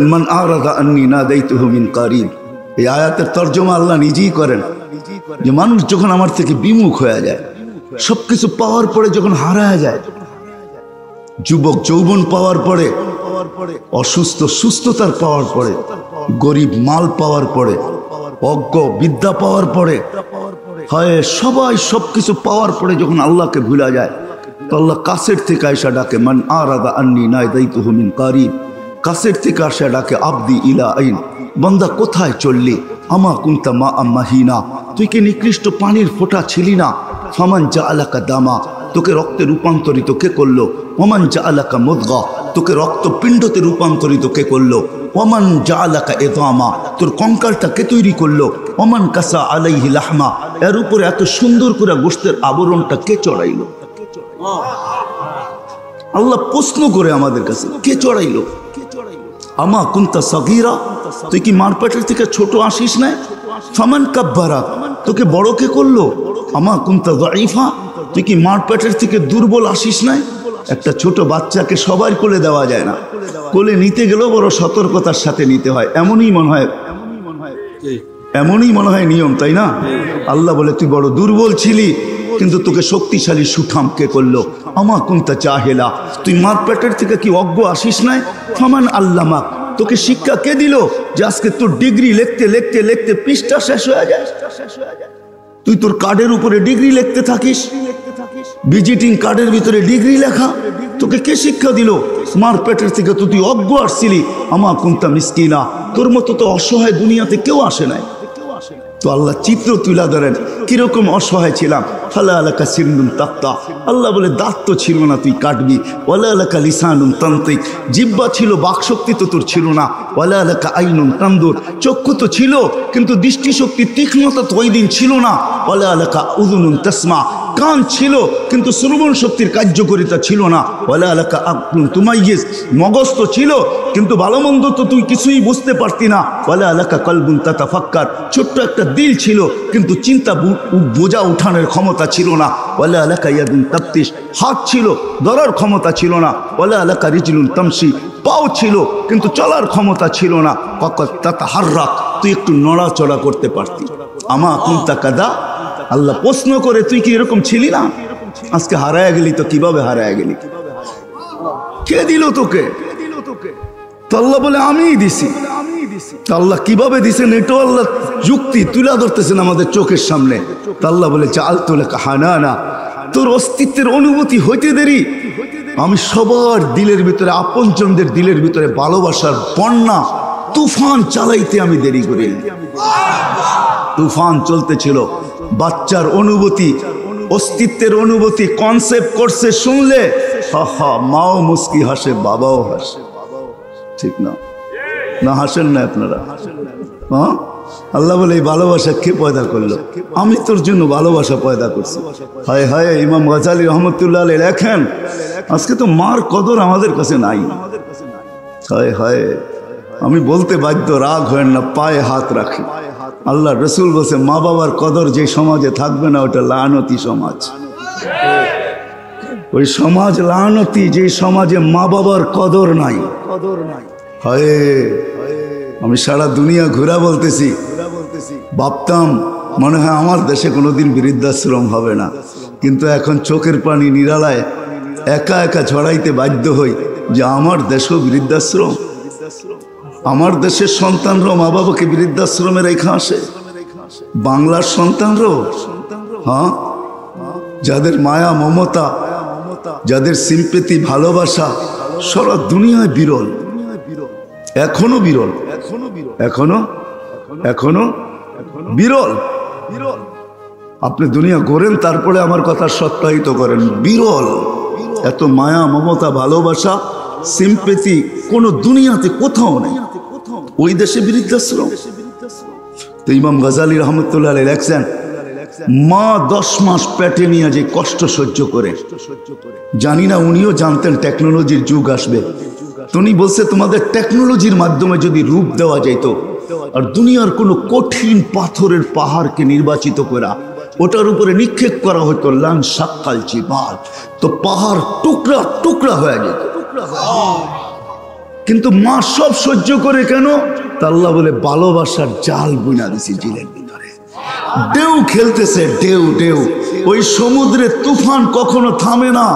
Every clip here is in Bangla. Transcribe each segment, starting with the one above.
মান আরাদা আন্নী নাদাইতুহু মিন কারিব। এই আয়াতের তর্জমা আল্লাহ নিজেই করেন যে মানুষ যখন আমার থেকে বিমুখ হয়ে যায়, সবকিছু পাওয়ার পরে যখন হারায় যায়, যুবক যৌবন পাওয়ার পরে, অসুস্থ সুস্থতার পাওয়ার পরে, গরিব মাল পাওয়ার পরে, অজ্ঞ বিদ্যা পাওয়ার পরে, হয় সবাই সবকিছু পাওয়ার পরে যখন আল্লাহকে ভুলা যায়, তো আল্লাহ কাছের থেকে আয়সা ডাকে মান আরাদা আন্নী নাদাইতুহু মিন কারিব। কাছের থেকে আসা ডাকে আব্দি ইলা আইন, বান্দা কোথায় চললি? আমা কুনতা মা আম্মাহিনা, তুই কি নিকৃষ্ট পানির ফোঁটা ছিলি না? ফামান জাআলাকা দামা, তোকে রক্তে রূপান্তরিত কে করলো? ওমান জাআলাকা মুদগা, তোকে রক্তপিণ্ডতে রূপান্তরিত কে করলো? ওমান জাআলাকা ইযামা, তোর কঙ্কালটা কে তৈরি করলো? ওমান কাসা আলাইহি লাহমা, এর উপরে এত সুন্দর করে গোশতের আবরণটা কে চড়াইলো? আল্লাহ প্রশ্ন করে আমাদের কাছে, কে চড়াইলো? আমা কুনতা সাগীরা, তুই কি মার পেটের থেকে ছোট আসিস না? ফামান কাব্বারা, তোকে বড় কে করলো? আমা কুনতা যায়ীফা, তুই কি মার পেটের থেকে দুর্বল আসিস না? একটা ছোট বাচ্চাকে সবার কোলে দেওয়া যায় না, কোলে নিতে গেলেও বড় সতর্কতার সাথে নিতে হয়। এমনই মনে হয় নিয়ম, তাই না? আল্লাহ বলে তুই বড় দুর্বল ছিলি, কিন্তু তোকে শক্তিশালী সুঠাম কে করলো? আমা কুনতা জাহিলা, তুই মার পেটের থেকে কি অজ্ঞ আসিস নাই? ফামান আল্লামাক, তোকে শিক্ষা কে দিল যে আজকে তোর ডিগ্রি লিখতে লিখতে লিখতে পৃষ্ঠা শেষ হয়ে যায়? তুই তোর কার্ডের উপরে ডিগ্রি লিখতে থাকিস, ভিজিটিং কার্ডের ভিতরে ডিগ্রি লেখা। তোকে কে শিক্ষা দিল? মার পেটের থেকে তো তুই অজ্ঞ আসছিলি। আমা কুনতা মিসকিনা, তোর মতো তো অসহায় দুনিয়াতে কেউ আসে নাই। তো আল্লাহ চিত্র তুলা ধরেন কিরকম অসহায় ছিলাম। ফালা আলাকা সিন্নুন তাক্তা, আল্লাহ বলে দাঁত তো ছিল না, তুই কাটবি। ওয়ালা আলাকা লিসানুন তান্তিক, জিহ্বা ছিল, বাকশক্তি তো তোর ছিল না। ওয়ালা আলাকা আইনুন তানদুর, চক্ষু তো ছিল কিন্তু দৃষ্টিশক্তি তীক্ষ্ণতা তো ওই দিন ছিল না। ওয়ালা আলাকা উযুনুন তাসমা, কান ছিল কিন্তু শ্রবণ শক্তির কার্যকারিতা ছিল না। ওয়ালা আলাকা আকলুন তুমাইয়িজ, মগজ তো ছিল কিন্তু ভালো মন্দ তো তুই কিছুই বুঝতে পারতি না। ওয়ালা আলাকা কলবুন তাতাফাক্কার, ছোট্ট একটা দিল ছিল কিন্তু চিন্তা বোঝা উঠানোর ক্ষমতা ছিল না। ওয়ালা আলাকা ইয়াদুন তাফতিশ, হাত ছিল ধরার ক্ষমতা ছিল না। ওয়ালা আলাকা রিজলুন তামশি, পাও ছিল কিন্তু চলার ক্ষমতা ছিল না। ফাকাত তাতাহাররাক, তুই একটু নড়াচড়া করতে পারতি। আমা কুনতা কাদা, আল্লাহ প্রশ্ন করে তুই কি এরকম ছিলি না? আজকে হারায় গেলি, তো কিভাবে হারায় গেলি? কে দিল তোকে? তো আল্লাহ বলে আমিই দিছি। আল্লাহ কিভাবে দিছেন এটাও আল্লাহ যুক্তি তুলে ধরতেছেন আমাদের চোখের সামনে। আল্লাহ বলে জাআলতু লাকা হানানা, তোর অস্তিত্বের অনুভূতি হইতে দেরি আমি সবার দিলের ভিতরে, আপনজনদের দিলের ভিতরে ভালোবাসার বন্যা তুফান চালাইতে আমি দেরি করি। তুফান চলতেছিল, বাচ্চার অনুভূতি, অস্তিত্বের অনুভূতি কনসেপ্ট করছে, শুনলে মাও মুস্কি হাসে, বাবাও হাসে। ঠিক না? না হাসেন না আপনারা? হ্যাঁ, আল্লাহ বলে এই ভালোবাসা কে পয়দা করলো? আমি তোর জন্য ভালোবাসা পয়দা করছি। হায় হায়, ইমাম গাজালি রহমতুল্লাহ আলাইহি লেখেন আজকে তো মার কদর আমাদের কাছে নাই। হায় হায়, আমি বলতে বাধ্য, রাগ হয় না, পায়ে হাত রাখি। আল্লাহ রসুল বলছে মা বাবার কদর যে সমাজে থাকবে না ওটা লানতি সমাজ। ওই সমাজ লানতি, যে সমাজে মা বাবার কদর নাই। হায়, আমি সারা দুনিয়া ঘুরা বলতেছি, ভাবতাম মনে হয় আমার দেশে কোনোদিন বৃদ্ধাশ্রম হবে না, কিন্তু এখন চোখের পানি নিরালায় একা একা ছড়াইতে বাধ্য হই যে আমার দেশও বৃদ্ধাশ্রম। আমার দেশের সন্তানরাও মা বাবাকে বৃদ্ধাশ্রমে রেখে আসে। বাংলার সন্তানরাও, হ্যাঁ, যাদের মায়া মমতা, যাদের সিম্পেথি ভালোবাসা সারা দুনিয়ায় বিরল, এখনো বিরল, এখনো বিরল। আপনি দুনিয়া ঘোরেন, তারপরে আমার কথা সত্যায়িত করেন, বিরল। এত মায়া মমতা ভালোবাসা সিম্পেথি কোন দুনিয়াতে কোথাও নেই। ওই দেশে বৃদ্ধাশ্রম। তো ইমাম গাজালি রহমতুল্লাহ আলাইহি লেখছেন মা 10 মাস পেটে নিয়ে যে কষ্ট সহ্য করে, জানি না উনিও জানতেন টেকনোলজির যুগ আসবে। উনি বলছে তোমাদের টেকনোলজির মাধ্যমে যদি রূপ দেওয়া যেত আর দুনিয়ার কোনো কঠিন পাথরের পাহাড়কে নির্বাচিত করা, ওটার উপরে নিক্ষেপ করা হতো লান সাক্কাল জিবাল, তো পাহাড় টুকরা টুকরা হয়ে যেত। কিন্তু মা সব সহ্য করে কেন? তা আল্লাহ বলে ভালোবাসার জাল বুনা দিছি জিলের ভিতরে। ঢেউ খেলতেছে, ঢেউ ঢেউ, ওই সমুদ্রে তুফান কখনো থামে না,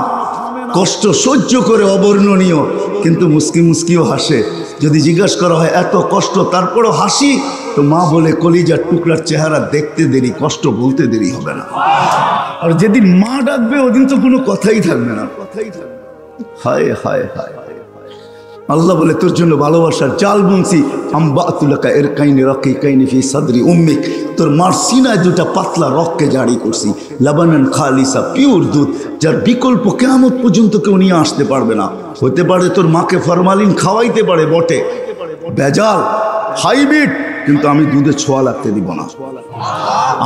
কষ্ট সহ্য করে অবর্ণনীয়, কিন্তু মুস্কি মুস্কিও হাসে। যদি জিজ্ঞাসা করা হয় এত কষ্ট তারপরও হাসি, তো মা বলে কলিজার টুকরার চেহারা দেখতে দেরি, কষ্ট বলতে দেরি হবে না। আর যেদিন মা ডাকবে ওদিন তো কোনো কথাই থাকবে না, কথাই থাকবে। হায় হায় হায়, আল্লাহ বলে তোর জন্য ভালোবাসার জাল বুনছি। আম্বাতুলাকা এর কাইনি রকি কাইনি ফি সাদরি উম্মিক, তোর মার সিনায় দুটা পাতলা রককে জারি করছি। লাবানান খালিসা, পিওর দুধ, যার বিকল্প কিয়ামত পর্যন্ত কেউ নিয়ে আসতে পারবে না। হতে পারে তোর মাকে ফরমালিন খাওয়াইতে পারে বটে, ভেজাল হাইব্রিড, কিন্তু আমি দুধে ছোঁয়া লাগতে দিব না।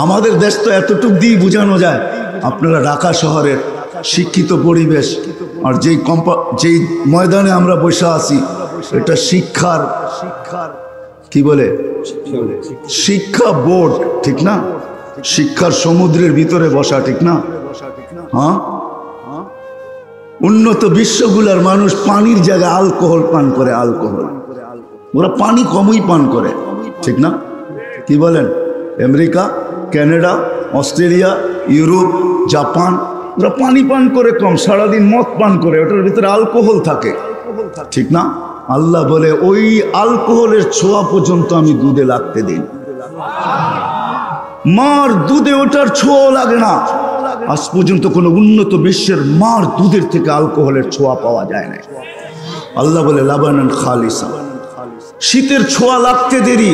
আমাদের দেশ তো এতটুক দিয়ে বোঝানো যায়। আপনারা ঢাকা শহরের শিক্ষিত পরিবেশ, আর যেই ময়দানে আমরা বসে আছি, এটা শিক্ষার কি বলে, শিক্ষা বোর্ড, ঠিক না? শিক্ষার সমুদ্রের ভিতরে বসা, ঠিক না? হ্যাঁ, উন্নত বিশ্বগুলার মানুষ পানির জায়গায় অ্যালকোহল পান করে, অ্যালকোহল, ওরা পানি কমই পান করে, ঠিক না? কি বলেন? America, Canada, Australia, Europe, Japan, ওরা পানি পান করে কম, সারাদিন মদ পান করে, ওটার ভিতরে অ্যালকোহল থাকে, ঠিক না? আল্লাহ বলে ওই অ্যালকোহলের ছোঁয়া পর্যন্ত আমি দুধে লাগতে দিই। মার দুধে ওটার ছোঁয়া লাগে না। আজ পর্যন্ত কোনো উন্নত বিশ্বের মার দুধের থেকে অ্যালকোহলের ছোঁয়া পাওয়া যায় না। আল্লাহ বলে লাবানান খালিসা, শীতের ছোঁয়া লাগতে দেরি,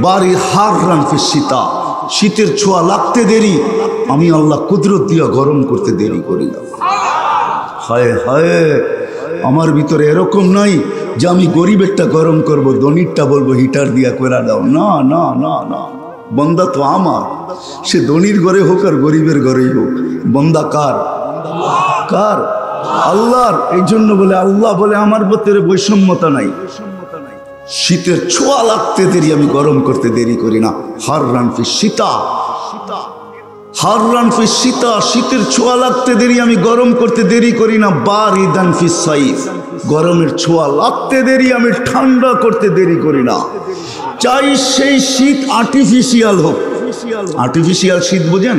বাড়ি হাররান ফি শীতা, শীতের ছোঁয়া লাগতে দেরি, আমি আল্লাহ কুদরত দিয়া গরম করতে দেরি করি না। হায় হায়, আমার ভিতরে এরকম নাই যে আমি গরিবেরটা গরম করব, ধনীরটা বলবো হিটার দিয়া করে দাও। না না না না, বন্দা তো আমার, সে ধনীর ঘরে হোক আর গরিবের ঘরেই হোক, বন্দা কার? কার? আল্লাহর। এই জন্য বলে আল্লাহ বলে আমার ভিতরে বৈষম্যতা নাই। শীতের ছোঁয়া লাগতে দেরি, আমি গরম করতে দেরি করি না। হাররান ফি শীতা, হাররান ফি শীতা, শীতের ছোঁয়া লাগতে দেরি, আমি গরম করতে দেরি করি না। বারিদান ফি সাইফ, গরমের ছোঁয়া লাগতে দেরি, আমি ঠান্ডা করতে দেরি করি না। চাই সেই শীত আর্টিফিশিয়াল হোক। আর্টিফিশিয়াল শীত বোঝেন?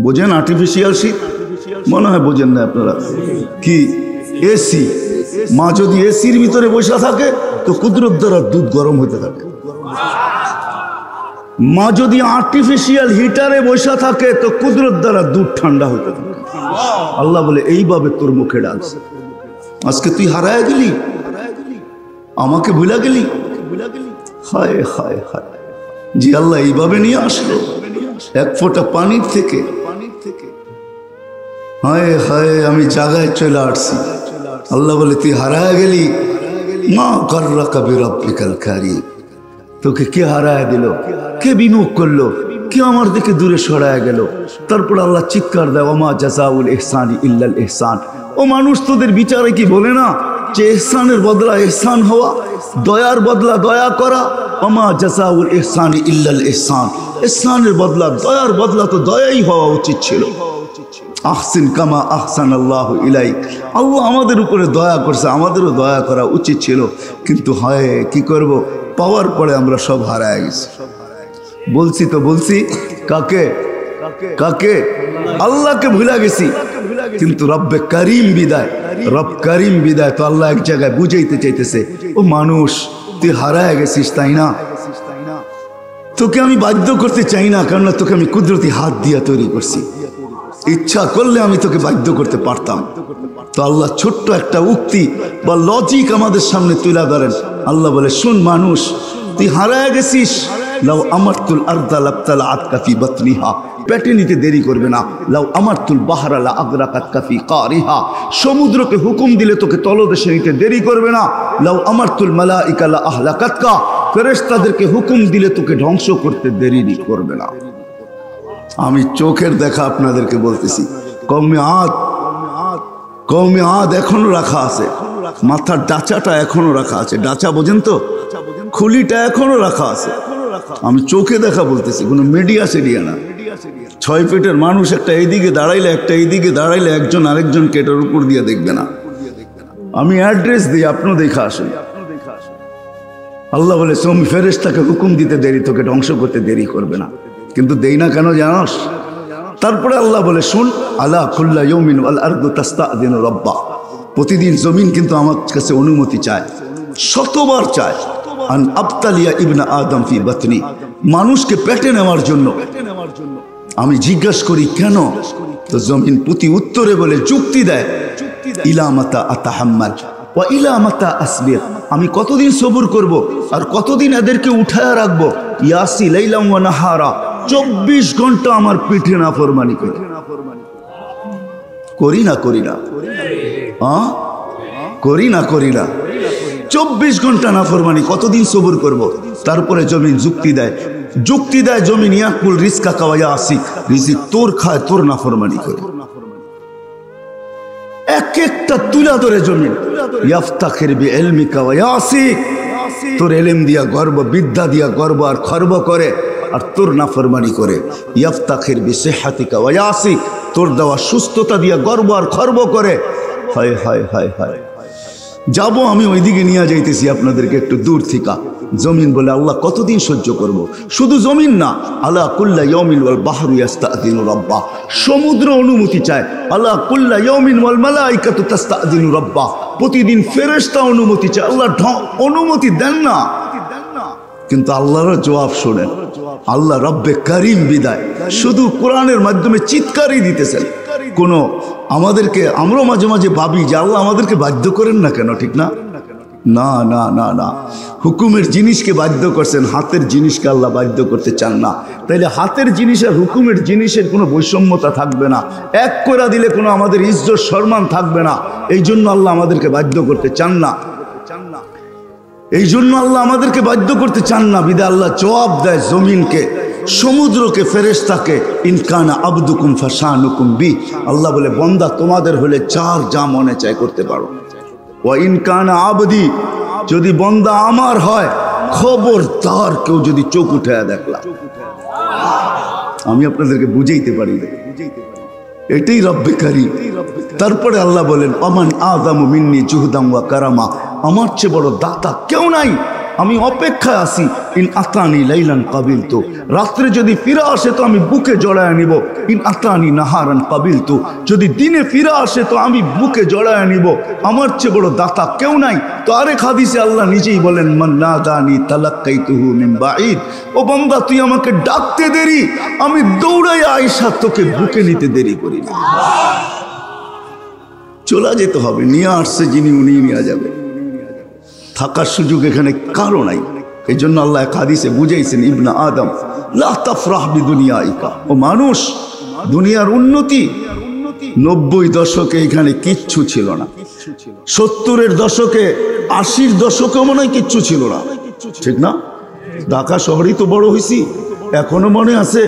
বোঝেন আর্টিফিশিয়াল শীত? মনে হয় বোঝেন না আপনারা। কি এসি? মা যদি এসির ভিতরে বসে থাকে তো কুদরত দ্বারা দুধ গরম হতে থাকে। মা যদি আর্টিফিশিয়াল হিটারে বসে থাকে তো কুদরত দ্বারা দুধ ঠান্ডা হতে থাকে। আল্লাহ বলে এইভাবে তোর মুখে ডাকছে। আজকে তুই হারায় গেলি, আমাকে ভুলা গেলি। হায় হায় হায়, জি আল্লাহ এইভাবে নিয়ে আসলো এক ফোঁটা পানির থেকে। হায় হায়, আমি জায়গায় চলে আসছি। আল্লাহ বলে তুই হারায় গেলি, মা গাররাকা বিরাব্বিকাল কারীম, তোকে কে হারায় দিল, কে বিমুখ করলো, কে আমার দিকে দূরে সরায় গেল। তারপর আল্লাহ চিৎকার দেয়, ওমা জাযাউল ইহসানি ইল্লাল ইহসান। ও মানুষ, তোদের বিচারে কি বলে না যে ইহসানের বদলা ইহসান হওয়া, দয়ার বদলা দয়া করা? ওমা জাযাউল ইহসানি ইল্লাল ইহসান, ইহসানের বদলা, দয়ার বদলা তো দয়াই হওয়া উচিত ছিল। আহসিন কামা আহসান আল্লাহু ইলাইক, আল্লাহ আমাদের উপরে দয়া করছে, আমাদেরও দয়া করা উচিত ছিল। কিন্তু হয় কি করব, পাওয়ার পরে আমরা সব হারায় গেছি। বলছি তো বলছি, কাকে কাকে? আল্লাহকে ভুলা গেছি। কিন্তু রব্বে করিম বিদায়, রব করিম বিদায়। তো আল্লাহ এক জায়গায় বুঝাইতে চাইতেছে, ও মানুষ তুই হারায় গেছিস তাই না? তোকে আমি বাধ্য করতে চাই না, কারণ তোকে আমি কুদরতি হাত দিয়া তৈরি করছি। ইচ্ছা করলে আমি তোকে বাধ্য করতে পারতাম। তো আল্লাহ ছোট্ট একটা উক্তি বা লজিক আমাদের সামনে তুলে ধরেন। আল্লাহ বলে, শুন মানুষ, তুই হারায় গেছিস। লাউ আমারতুল আরদা লাবতালাআতকা ফি বাতনিহা, পেটে নিতে দেরি করবে না। লাউ আমারতুল বাহরা লা আগরাকাতকা ফি কারিহা, সমুদ্রকে হুকুম দিলে তোকে তলদেশে নিতে দেরি করবে না। লাউ আমারতুল মালাইকা লা আহলাকাতকা, ফেরেশতাদেরকে হুকুম দিলে তোকে ধ্বংস করতে দেরি করবে না। আমি চোখের দেখা আপনাদেরকে বলতেছি। কওমে আদ এখনো রাখা আছে, মাথার ডাচাটা এখনো রাখা আছে। ডাচা বোঝেন তো? খুলিটা এখনো রাখা আছে। আমি চোখে দেখা বলতেছি, কোনো মিডিয়া সেডিয়া না। 6 ফিটের মানুষ একটা এইদিকে দাঁড়াইলে, একটা এইদিকে দাঁড়াইলে একজন আরেকজনকে এটার উপর দিয়ে দেখবে না। আমি অ্যাড্রেস দিই, আপনিও দেখা আসেন। আল্লাহ বলে তুমি ফেরেশতাকে হুকুম দিতে দেরি, তোকে ধ্বংস করতে দেরি করবে না, কিন্তু দেই না কেন জানোস? তারপরে আল্লাহ বলে শুন, আলা কুল্লা ইয়াউমিন ওয়াল আরদু তাস্তাযিনু রাব্বা, প্রতিদিন জমিন কিন্তু আমার কাছে অনুমতি চায়, শতবার চায়। আন আবতালিয়া ইবনা আদম ফি বাতনি, মানুষকে পেটে নেওয়ার জন্য আমি জিজ্ঞাসা করি কেন? তো জমিন প্রতি উত্তরে বলে, যুক্তি দেয়, ইলা মাতা আতাহাম্মাল ওয়া ইলা মাতা আসবির, আমি কতদিন সবুর করব আর কতদিন এদেরকে উঠায় রাখবো। ইয়াসি লাইলাম ওয়া নাহারা, 24 ঘন্টা আমার পিঠে নাফরমানি করে। করি না করি না, করি না করি না, 24 ঘন্টা নাফরমানি, কতদিন সবুর করব? তারপরে জমিন যুক্তি দেয়, যুক্তি দেয় জমিন, ইয়াকুল রিজকা কাওয়া আসি, রিজিক তোর খায়, তোর নাফরমানি করে। এক একটা তুলা ধরে জমিন, ইয়াফতাখির বিইলমিকা ওয়া ইয়াসিক, তোর ইলম দিয়া গর্ব, বিদ্যা দিয়া গর্ব আর খর্ব করে, আর তোর নাফরমানি করে। ইয়াফতাখির বিসিহহাতিকা ওয়া ইয়াসিক, তোর দেওয়া সুস্থতা দিয়া গর্ব আর খর্ব করে। হায় হায় হায় হায়, যাবো আমি ওইদিকে নিয়ে যাইতেছি আপনাদেরকে একটু দূর থেকে। জমিন বলে, আল্লাহ কতদিন সহ্য করব? শুধু জমিন না, আলা কুল্লা ইয়াউমিন ওয়াল বাহরু ইস্তাযিনু রাব্বা, সমুদ্র অনুমতি চায়। আলা কুল্লা ইয়াউমিন ওয়াল মালাইকাতু তাস্তাযিনু রাব্বা, প্রতিদিন ফেরেশতা অনুমতি চায়। আল্লাহ অনুমতি দেন না, কিন্তু আল্লাহর জবাব শোনেন। আল্লাহ রব্বে করিম বিদায় শুধু কোরআনের মাধ্যমে চিৎকারই দিতেছেন। কোনো আমাদেরকে, আমরা মাঝে মাঝে ভাবি যে আল্লাহ আমাদেরকে বাধ্য করেন না কেন, ঠিক না? না না না না, হুকুমের জিনিসকে বাধ্য করছেন, হাতের জিনিসকে আল্লাহ বাধ্য করতে চান না। তাইলে হাতের জিনিস আর হুকুমের জিনিসের কোনো বৈষম্যতা থাকবে না, এক করে দিলে কোনো আমাদের ইজ্জত সম্মান থাকবে না। এই জন্য আল্লাহ আমাদেরকে বাধ্য করতে চান না, এই জন্য আল্লাহ আমাদেরকে বাধ্য করতে চান না। বিদায় আল্লাহ জবাব দেয় জমিনকে, সমুদ্রকে, ফেরেশতাকে, ইনকানা আবদুকুম ফাশানুকুম বি, আল্লাহ বলে বন্দা তোমাদের হলে চার যা মনে চায় করতে পারো। ওয়া ইনকানা আবদি, যদি বন্দা আমার হয়, খবরদার কেউ যদি চোখ উঠায় দেখলা, আমি আপনাদেরকে বুঝাইতে পারি না, এটাই রব্বে কারীম। তারপরে আল্লাহ বলেন, আমান আযামু মিন্নি জুহদাম ওয়া কারামা, আমার চেয়ে বড় দাতা কেউ নাই, আমি অপেক্ষায় আছি। ইন আতানি লাইলান কাবিলতু, রাত্রে যদি ফিরে আসে তো আমি বুকে জড়ায় নিব। ইন আতানি নাহারান কাবিলতু, যদি দিনে ফিরে আসে তো আমি বুকে জড়ায় নিব। আমার চেয়ে বড় দাতা কেউ নাই। তো আরেক হাদিসে আল্লাহ নিজেই বলেন, মান নাদানি তালাক্কাইতুহু মিন বাঈদ, ও বান্দা তুই আমাকে ডাকতে দেরি, আমি দৌড়াই আয়েশা তোকে বুকে নিতে দেরি করি না। চলে যেতে হবে, নিয়ে আসছে যিনি উনি নিয়ে যাবে, থাকার সুযোগ এখানে কারো নাই। এই জন্য আল্লাহ এক হাদিসে বুঝাইছেন, ইবনা আদম লা তাফরাহ বিদুনিয়াইকা, ও মানুষ, দুনিয়ার উন্নতি 90 দশকে এখানে কিচ্ছু ছিল না, 70-এর দশকে, 80-র দশকে মনে হয় কিচ্ছু ছিল না, ঠিক না? ঢাকা শহরেই তো বড় হয়েছি। এখনো মনে আছে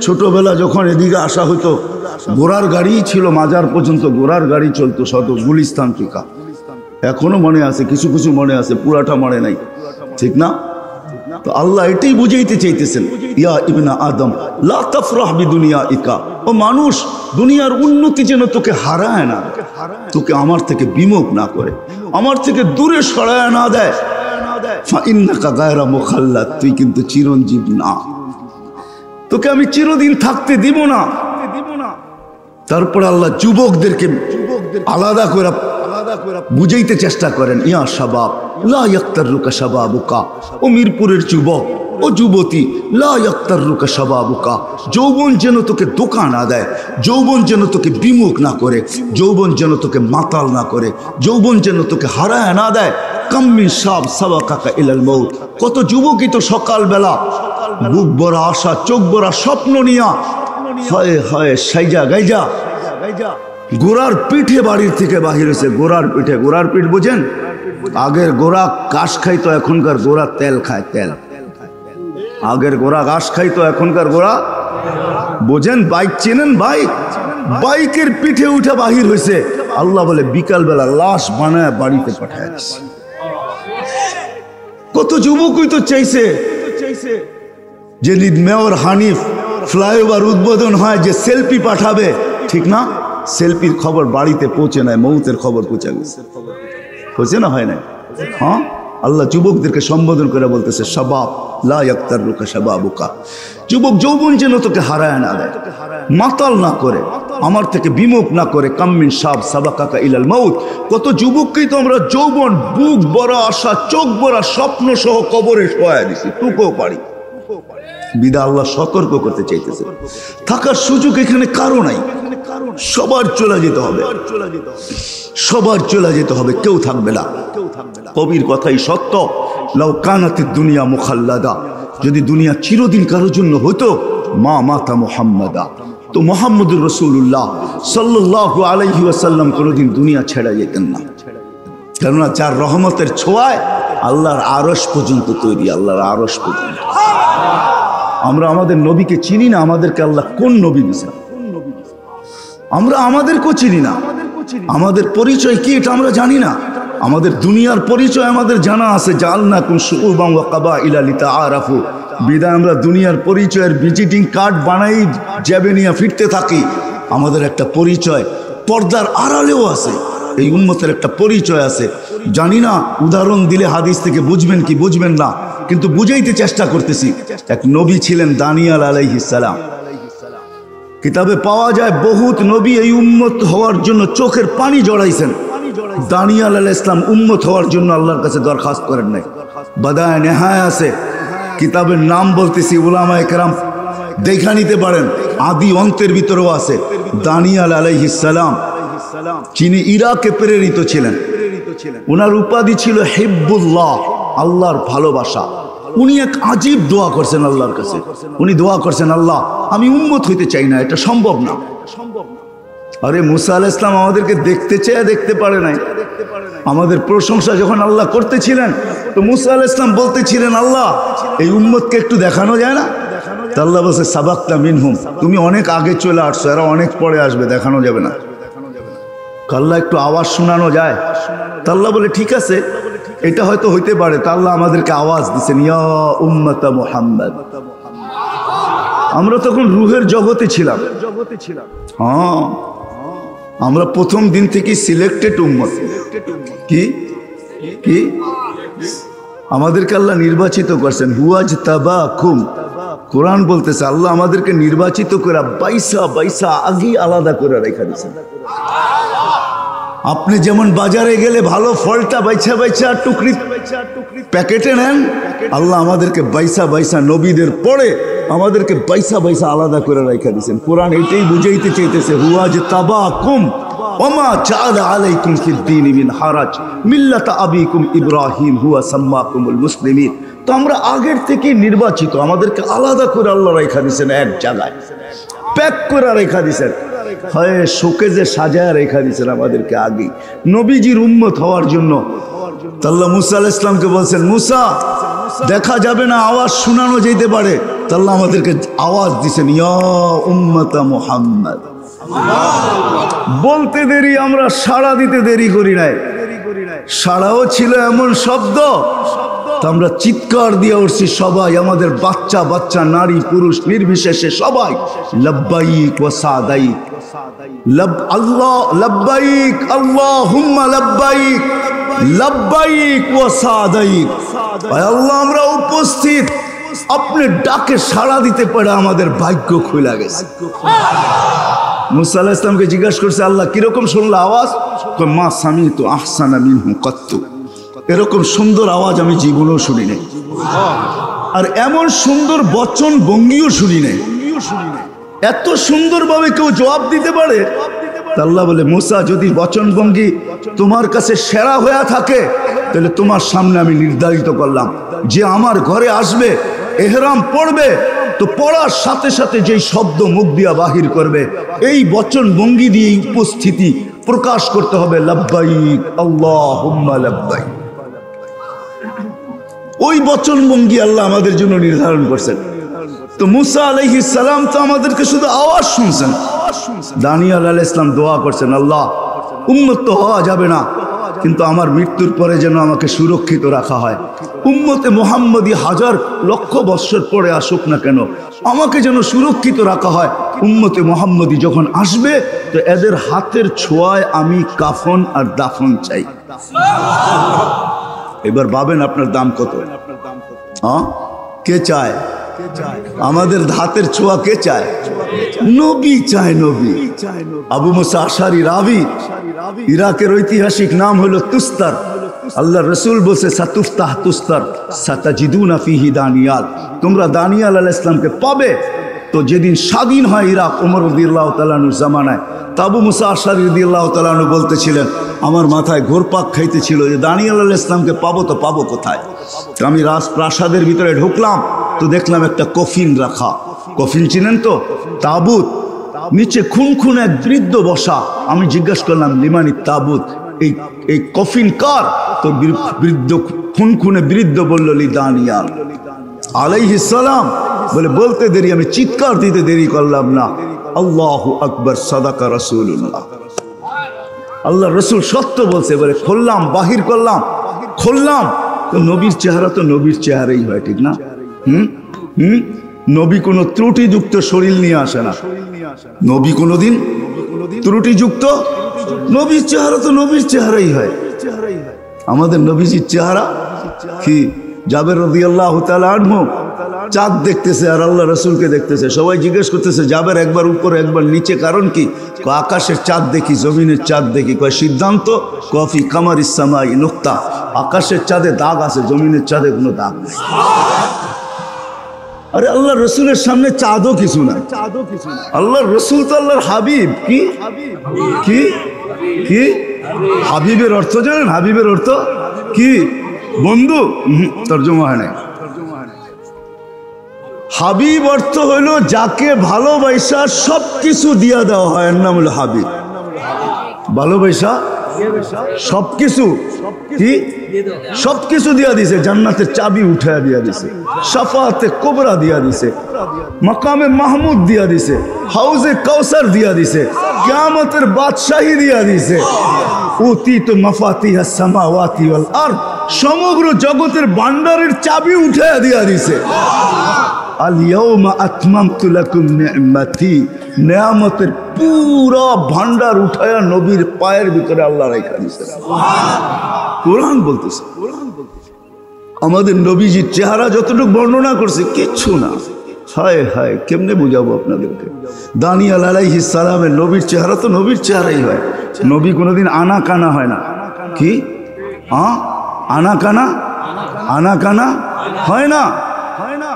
ছোটবেলা যখন এদিকে আসা হতো, ঘোড়ার গাড়ি ছিল, মাজার পর্যন্ত ঘোড়ার গাড়ি চলতো, শত গুলিস্তান টিকা। এখনো মনে আছে, কিছু কিছু মনে আছে, পুরাটা মনে নাই, ঠিক না? তো আল্লাহ এটাই বুঝাইতে চাইতেছেন, ইয়া ইবনা আদম লা তাফরাহ বিদুনিয়াইকা, ও মানুষ, দুনিয়ার উন্নতি যেন তোকে হারায় না, তোকে আমার থেকে বিমুখ না করে, আমার থেকে দূরে সরায় না দেয়। ফা ইন্নাকা গায়রা মুখাল্লাদ, তুই কিন্তু চিরঞ্জীব না, তোকে আমি চিরদিন থাকতে দিব না। তারপর আল্লাহ যুবকদেরকে আলাদা করে বুঝাইতে চেষ্টা করেন, ইয়া শাবাব লা ইয়াক্তারুকা শাবাবুকা, ও মিরপুরের যুবক, ও যুবতী, লা ইয়াক্তারুকা শাবাবুকা, যৌবন যেন তোকে ধোঁকা না দেয়, যৌবন যেন তোকে বিমুখ না করে, যৌবন যেন তোকে মাতাল না করে, যৌবন যেন তোকে হারায় না দেয়। কাম্মি সাব সাবাকাকা ইলাল মউত, কত যুবকই তো সকালবেলা বুক ভরা আশা, চোখ ভরা স্বপ্ন নিয়া হয় হয় সাইজা গাইজা গোড়ার পিঠে বাড়ির থেকে বাহির হয়েছে। গোড়ার পিঠে, গোড়ার পিঠ বোঝেন? আগের গোড়া ঘাস খাইতো, এখনকার গোড়া তেল খায়, তেল। আগের গোড়া ঘাস খাইতো, এখনকার গোড়া, বোঝেন? বাইক চেনেন? বাইক, বাইকের পিঠে উঠে বাহির হয়েছে। আল্লাহ বলে বিকালবেলা লাশ বানায় বাড়িতে পাঠায়। কত যুবকই তো চাইছে যে মেয়র হানিফ ফ্লাইওভার উদ্বোধন হয়, যে সেলফি পাঠাবে, ঠিক না? সেলফির খবর বাড়িতে পৌঁছে নেয়, মৌতের খবর পৌঁছে গেছে। হয়েছে না হয় না? হ্যাঁ, আল্লাহ যুবকদেরকে সম্বোধন করে বলতেছে শাবাব লা ইয়াক্তারুকা শাবাবুকা, যুবক যৌবন যেন তোকে হারায় না দেয়, মাতাল না করে, আমার থেকে বিমুখ না করে। কাম্মিন শাব সাবাকাকা ইলাল মাউত, কত যুবককেই তো আমরা যৌবন বুক ভরা আশা চোখ ভরা স্বপ্ন সহ কবরে শোয়া দিছি, টুকও পারি। বিদা আল্লাহ সতর্ক করতে চাইতেছে, থাকার সুযোগ এখানে কারো নাই, সবার চলে যেতে হবে, সবার চলে যেতে হবে, কেউ থাকবে না। কবির কথাই সত্য, লাউ কানাতিদ দুনিয়া মুখাল্লাদা, যদি দুনিয়া চিরদিন কারোর জন্য হতো, মা মাতা মুহাম্মাদা, তো মুহাম্মদুর রাসূলুল্লাহ সাল্লাল্লাহু আলাইহি ওয়াসাল্লাম কোনোদিন দুনিয়া ছেড়ে যেতেন না। কেননা যার রহমতের ছোঁয়ায় আল্লাহর আরশ পর্যন্ত তৈরি, আল্লাহর আরশ পর্যন্ত। আমরা আমাদের নবীকে চিনি না, আমাদেরকে আল্লাহ কোন নবী দিয়েছেন আমরা আমাদেরকেও চিনি না, আমাদের পরিচয় কি এটা আমরা জানি না। আমাদের দুনিয়ার পরিচয় আমাদের জানা আছে, জাআলনাকুম শুউবান ওয়া কাবাইলা লিতাআরাফু, বিদায় আমরা দুনিয়ার পরিচয়ের ভিজিটিং কার্ড বানাই জ্যাবে নিয়ে ফিরতে থাকি। আমাদের একটা পরিচয় পর্দার আড়ালেও আছে, এই উম্মতের একটা পরিচয় আছে। জানি না উদাহরণ দিলে হাদিস থেকে বুঝবেন কি বুঝবেন না, কিন্তু বুঝাইতে চেষ্টা করতেছি। এক নবী ছিলেন দানিয়াল আলাইহিস সালাম, কিতাবে পাওয়া যায় বহুত নবী এই উম্মত হওয়ার জন্য চোখের পানি জড়াইছেন। দানিয়াল আলাইহিস সালাম উম্মত হওয়ার জন্য আল্লাহর কাছে দরখাস্ত করেন নাই। বাদায়ে নেহায়া আছে, কিতাবের নাম বলতেছি, উলামায়ে কেরাম দেখা নিতে পারেন, আদি অন্তের ভিতরেও আছে। দানিয়াল আলাইহিস সালাম যিনি ইরাকে প্রেরিত ছিলেন, ওনার উপাধি ছিল হিব্বুল্লাহ, আল্লাহর ভালোবাসা। উনি এক আজীব দোয়া করছেন আল্লাহর কাছে। উনি দোয়া করছেন, আল্লাহ আমি উম্মত হইতে চাই না, এটা সম্ভব না। আরে মুসা আলাইহিস সালাম আমাদেরকে দেখতে চেয়ে দেখতে পারে নাই। আমাদের প্রশংসা যখন আল্লাহ করতেছিলেন, তো মুসা আলাইহিস সালাম বলতেছিলেন, আল্লাহ এই উম্মতকে একটু দেখানো যায় না? তা আল্লাহ বলছে সাবাকতা মিনহুম, তুমি অনেক আগে চলে আসছো, এরা অনেক পরে আসবে, দেখানো যাবে না। আল্লাহ একটু আওয়াজ শোনানো যায়? তা আল্লাহ বলে ঠিক আছে, এটা হয়তো হইতে পারে। তা আল্লাহ আমাদেরকে আওয়াজ দিচ্ছেন, ইয়া উম্মতা মুহাম্মদ। আমরা তখন রুহের জগতে ছিলাম। হ্যাঁ, আমরা প্রথম দিন থেকে সিলেক্টেড উম্মত। কি কি আমাদেরকে আল্লাহ নির্বাচিত করছেন, হুয়াজ তাবাকুম। কোরআন বলতেছে আল্লাহ আমাদেরকে নির্বাচিত করে বাইসা বাইসা আগেই আলাদা করে রেখে দিয়েছেন। আপনি যেমন বাজারে গেলে ভালো ফলটা বাইছা বাইছা টুকরি প্যাকেটে নেন, আল্লাহ আমাদেরকে বাইসা বাইসা নবীদের পরে আমাদেরকে বাইসা বাইসা আলাদা করে রেখে দিয়েছেন। কোরআন এটাই বুঝাইতে চাইতেছে, হুয়াজ তাবাকুম ওমা জাআলা আলাইকুম ফিদ-দীন মিন হারাজ মিল্লাতা আবিকুম ইব্রাহিম হুয়া সাম্মাকুমুল মুসলিমিন। তো আমরা আগের থেকে নির্বাচিত, আমাদেরকে আলাদা করে আল্লাহ রেখা দিয়েছেন, এক জায়গায় প্যাক করে রেখা দিয়েছেন, হয় শোকেজে সাজায় রেখা দিয়েছেন আমাদেরকে আগে নবীজির উম্মত হওয়ার জন্য। আল্লাহ মুসা আলাইহিস সালামকে বলছেন, মুসা দেখা যাবে না, আওয়াজ শোনানো যেতে পারে। আল্লাহ আমাদেরকে আওয়াজ দিয়েছেন, ইয়া উম্মতা মুহাম্মদ। বলতে দেরি, আমরা সাড়া দিতে দেরি করি নাই। সাড়াও ছিল এমন শব্দ, আমরা চিৎকার দিয়ে উঠছি সবাই, আমাদের বাচ্চা বাচ্চা নারী পুরুষ নির্বিশেষে সবাই লব্বাইক ওয়া সাদাইক, আল্লাহ লব্বাইক আল্লাহুম্মা লব্বাইক লব্বাইক ওয়া সাদাইক। আল্লাহ আমরা উপস্থিত, আপনি ডাকে সাড়া দিতে পারে আমাদের ভাগ্য খুলে গেছে। মুসা আলাইহিস সালামকে জিজ্ঞাসা করছে, আল্লাহ কিরকম শুনলো আওয়াজ? মা সামিতু আহসানা মিনহু কাত্তু, এরকম সুন্দর আওয়াজ আমি জীবনেও শুনি নাই, আর এমন সুন্দর বচন ভঙ্গিও শুনি নাই। এত সুন্দরভাবে কেউ জবাব দিতে পারে? আল্লাহ বলে, মুসা যদি বচন ভঙ্গি তোমার কাছে সেরা হয়ে থাকে, তাহলে তোমার সামনে আমি নির্ধারিত করলাম যে আমার ঘরে আসবে, এহরাম পড়বে, তো পড়ার সাথে সাথে যেই শব্দ মুখ দিয়া বাহির করবে, এই বচন ভঙ্গি দিয়ে উপস্থিতি প্রকাশ করতে হবে, লব্বাইক আল্লাহুম্মা লব্বাইক। ওই বচন ভঙ্গি আল্লাহ আমাদের জন্য নির্ধারণ করছেন। তো মুসা আলাইহিস সালাম তো আমাদেরকে শুধু আওয়াজ শুনছেন। দানিয়াল আলাইহিস সালাম দোয়া করছেন, আল্লাহ উম্মত তো হওয়া যাবে না, কিন্তু আমার মৃত্যুর পরে যেন আমাকে সুরক্ষিত রাখা হয়। উম্মতে মুহাম্মদী হাজার লক্ষ বৎসর পরে আসুক না কেন, আমাকে যেন সুরক্ষিত রাখা হয়। উম্মতে মুহাম্মদী যখন আসবে তো এদের হাতের ছোঁয়ায় আমি কাফন আর দাফন চাই। এবার ভাবেন আপনার দাম কত? হ্যাঁ, কে চায়? আমাদের হাতের ছোঁয়া কে চায়? নবী চায়, নবী। আবু মুসা আশারি রাবি, ইরাকের ঐতিহাসিক নাম হলো তুস্তার। আল্লাহ রসুল বলছে সাতুফতাহ তুস্তার সাতাজিদুনা ফিহি দানিয়াল, তোমরা দানিয়াল আলাইহিস সালামকে পাবে। তো যেদিন স্বাধীন হয় ইরাক ওমর রাদিয়াল্লাহু তাআলা আনহুর জামানায়, আবু মুসা আশারি রাদিয়াল্লাহু তাআলা আনহু বলতেছিলেন, আমার মাথায় ঘোরপাক খাইতেছিল যে দানিয়াল আলাইহিস সালামকে পাবো তো পাবো কোথায়। তো আমি রাজপ্রাসাদের ভিতরে ঢুকলাম, তো দেখলাম একটা কফিন রাখা। কফিন চিনেন তো? তাবুত, নিচে খুন এক বৃদ্ধ বসা। আমি জিজ্ঞাসা করলাম লিমানি তাবুত, এই কফিন কার? তো বৃদ্ধ খুনে বৃদ্ধ বলল লি দানিয়াল আলাইহিস সালাম। বলতে দেরি, আমি চিৎকার দিতে দেরি করলাম না, আল্লাহু আকবার, সাদাকা রাসূলুল্লাহ, আল্লাহ রসুল সত্য বলছে। বলে খুললাম, বাহির করলাম, খুললাম তো নবীর চেহারা তো নবীর চেহারাই হয়, ঠিক না? নবী কোনো ত্রুটিযুক্ত শরীর নিয়ে আসে না, নবী কোনোদিন ত্রুটিযুক্ত, নবীর চেহারা তো নবীর চেহারাই হয়। আমাদের নবীজির চেহারা কি? জাবের রাদিয়াল্লাহু তাআলা আনহু চাঁদ দেখতেছে আর আল্লাহ রসুলকে দেখতেছে। সবাই জিজ্ঞেস করতেছে জাবের একবার উপরে একবার নিচে, কারণ কি? আকাশের চাঁদ দেখি, জমিনের চাঁদ দেখি। কয় সিদ্ধান্ত কফি কামারিস সামাই নুক্তা, আকাশের চাঁদে দাগ আছে, জমিনের চাঁদে কোনো দাগ নেই। আরে আল্লাহ রসুলের সামনে চাঁদও কিছু না, আল্লাহ রসুল তো আল্লাহর হাবিব। কি কি কি হাবিবের অর্থ জানেন? হাবিবের অর্থ কি? বন্ধু? তর্জমা হয় নাই। হাবিব অর্থ হইল যাকে ভালোবাসা সব কিছু দিয়া দেওয়া হয়, এর নাম হলো হাবিব। ভালোবাসা সবকিছু, কি সবকিছু দিয়া দিছে। জান্নাতের চাবি উঠায়া দিয়া দিছে, শাফাআতে কুবরা দিয়া দিছে, মাকামে মাহমুদ দিয়া দিছে, হাউজে কাউসার দিয়া দিছে, কিয়ামতের বাদশাহী দিয়া দিছে। উতিতু মাফাতিহাস সামাওয়াতি ওয়াল আরদ, সমগ্র জগতের ভান্ডারের চাবি উঠায়া দিয়া দিছে। আল ইয়াউমা আতমামতু লাকুম নি'মাতি, নিয়ামতের পুরো ভান্ডার উঠায়া নবীর পায়ের ভিতরে আল্লাহ রাখা দিয়েছে। কোরআন বলতেছে। আমাদের নবীজির চেহারা যতটুকু বর্ণনা করছে কিচ্ছু না। হায় হায়, কেমনে বুঝাবো আপনাদেরকে? দানিয়াল আলাইহিস সালামের নবীর চেহারা তো নবীর চেহারাই হয়। নবী কোনোদিন আনা কানা হয় না। কি আনা কানা? আনা কানা হয় না, হয় না।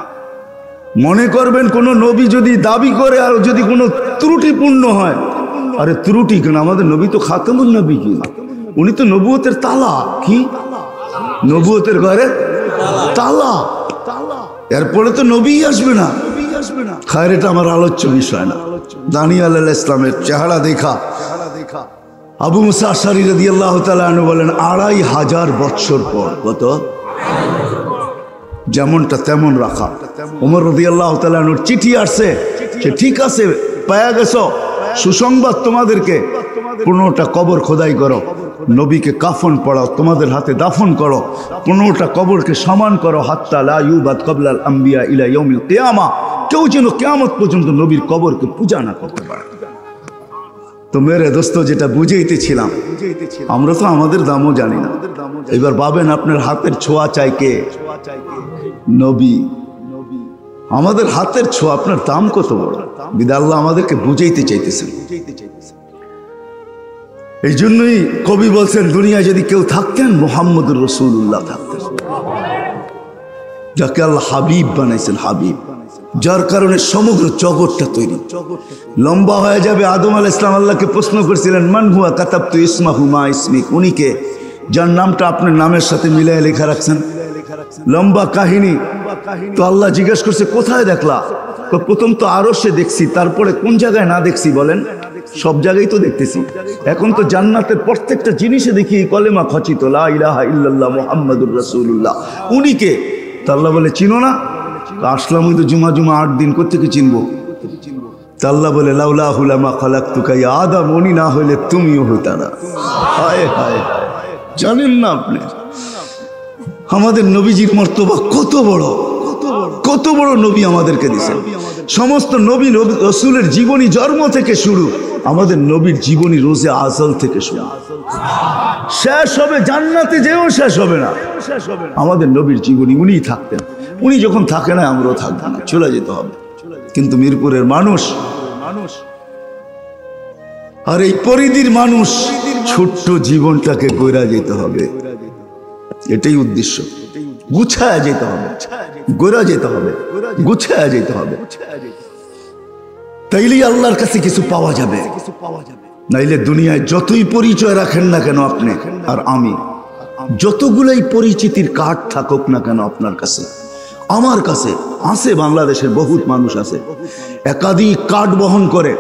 মনে করবেন কোন নবী যদি দাবি করে আর যদি কোনো ত্রুটিপূর্ণ হয়, আরে ত্রুটি কেন? আমাদের নবী তো খাতামুন নবী, কি উনি তো নবুয়তের তালা। কি নবুয়তের ঘরে তালা? এরপরে তো নবী আসবে না। খায়ের, এটা আমার আলোচ্য বিষয় না। দানিয়াল আলাইহিস সালামের চেহারা দেখা আবু মুসা আশআরী রাদিয়াল্লাহু তাআলা আনহু বলেন ২৫০০ বৎসর পর, কত? যেমনটা তেমন রাখা। ওমর রাদিয়াল্লাহু তাআলা আনহুর চিঠি আসছে, সে ঠিক আছে পায়া গেছো, সুসংবাদ তোমাদেরকে, ১৫টা কবর খোদাই করো, নবীকে কাফন পড়াও, তোমাদের হাতে দাফন করো, 15টা কবরকে সমান করো, হাত্তা লা ইউবাদ ক্বাবলাল আম্বিয়া ইলা ইয়াউমিল কিয়ামা, কেউ যেন কিয়ামত পর্যন্ত নবীর কবরকে পূজা না করতে পারে। তো মেরে দোস্ত, যেটা বুঝাইতেছিলাম, আমরা তো আমাদের দামও জানি না। এবার ভাবেন আপনার হাতের ছোঁয়া চাই কে? নবী। আমাদের হাতের ছোঁয়া, আপনার দাম কত বড়, বিদা আল্লাহ আমাদেরকে বুঝাইতে চাইতেছেন। এই জন্যই কবি বলছেন, দুনিয়ায় যদি কেউ থাকতেন মুহাম্মদুর রাসূলুল্লাহ থাকতেন, যাকে আল্লাহ হাবিব বানাইছেন, হাবিব, যার কারণে সমগ্র জগৎটা তৈরি। লম্বা হয়ে যাবে। আদম আলাইহিস সালাম আল্লাহকে প্রশ্ন করেছিলেন, মান হুয়া কাতাবতু ইসমাহু মা ইসমিক, উনিকে যার নামটা আপনার নামের সাথে মিলিয়ে লেখা রাখছেন। লম্বা কাহিনী। তো আল্লাহ জিজ্ঞেস করছে, কোথায় দেখলা? তো প্রথম তো আরশে দেখছি, তারপরে কোন জায়গায় না দেখছি বলেন? সব জায়গায় তো দেখতেছি। এখন তো জান্নাতের প্রত্যেকটা জিনিসে দেখি কলেমা খচিত, লা ইলাহা ইল্লাল্লাহ মুহাম্মাদুর রাসূলুল্লাহ। উনিকে তো আল্লাহ বলে, চিনো না? আসলাম ওই তো জুমা 8 দিন, কোত্থেকে চিনবো? তা আল্লাহ বলে, লাউলাহু লামা খালাকতুকা ইয়া আদম, উনি না হইলে তুমিও হইতা না। হায় হায়, জানেন না আপনি? আমাদের নবীজির মর্তবা কত বড়, কত বড় নবী আমাদেরকে দিয়েছেন। সমস্ত নবী রসুলের জীবনী জন্ম থেকে শুরু, আমাদের নবীর জীবনী রোজে আজল থেকে শুরু, শেষ হবে জান্নাতে যেও শেষ হবে না। আমাদের নবীর জীবনী উনিই থাকতেন, উনি যখন থাকে না আমরাও থাকবো না, চলে যেতে হবে। কিন্তু মিরপুরের মানুষ আর এই পরিধির মানুষ ছোট্ট জীবনটাকে গড়া যেতে হবে, এটাই উদ্দেশ্য। গুছায়া যেতে হবে, গড়া যেতে হবে, গুছায়া যেতে হবে, তাইলেই আল্লাহর কাছে কিছু পাওয়া যাবে। নাইলে দুনিয়ায় যতই পরিচয় রাখেন না কেন আপনি আর আমি, যতগুলাই পরিচিতির কার্ড থাকুক না কেন আপনার কাছে, আমার কাছে আছে, বাংলাদেশের বহুত মানুষ আছে একাধিক কার্ড বহন করে,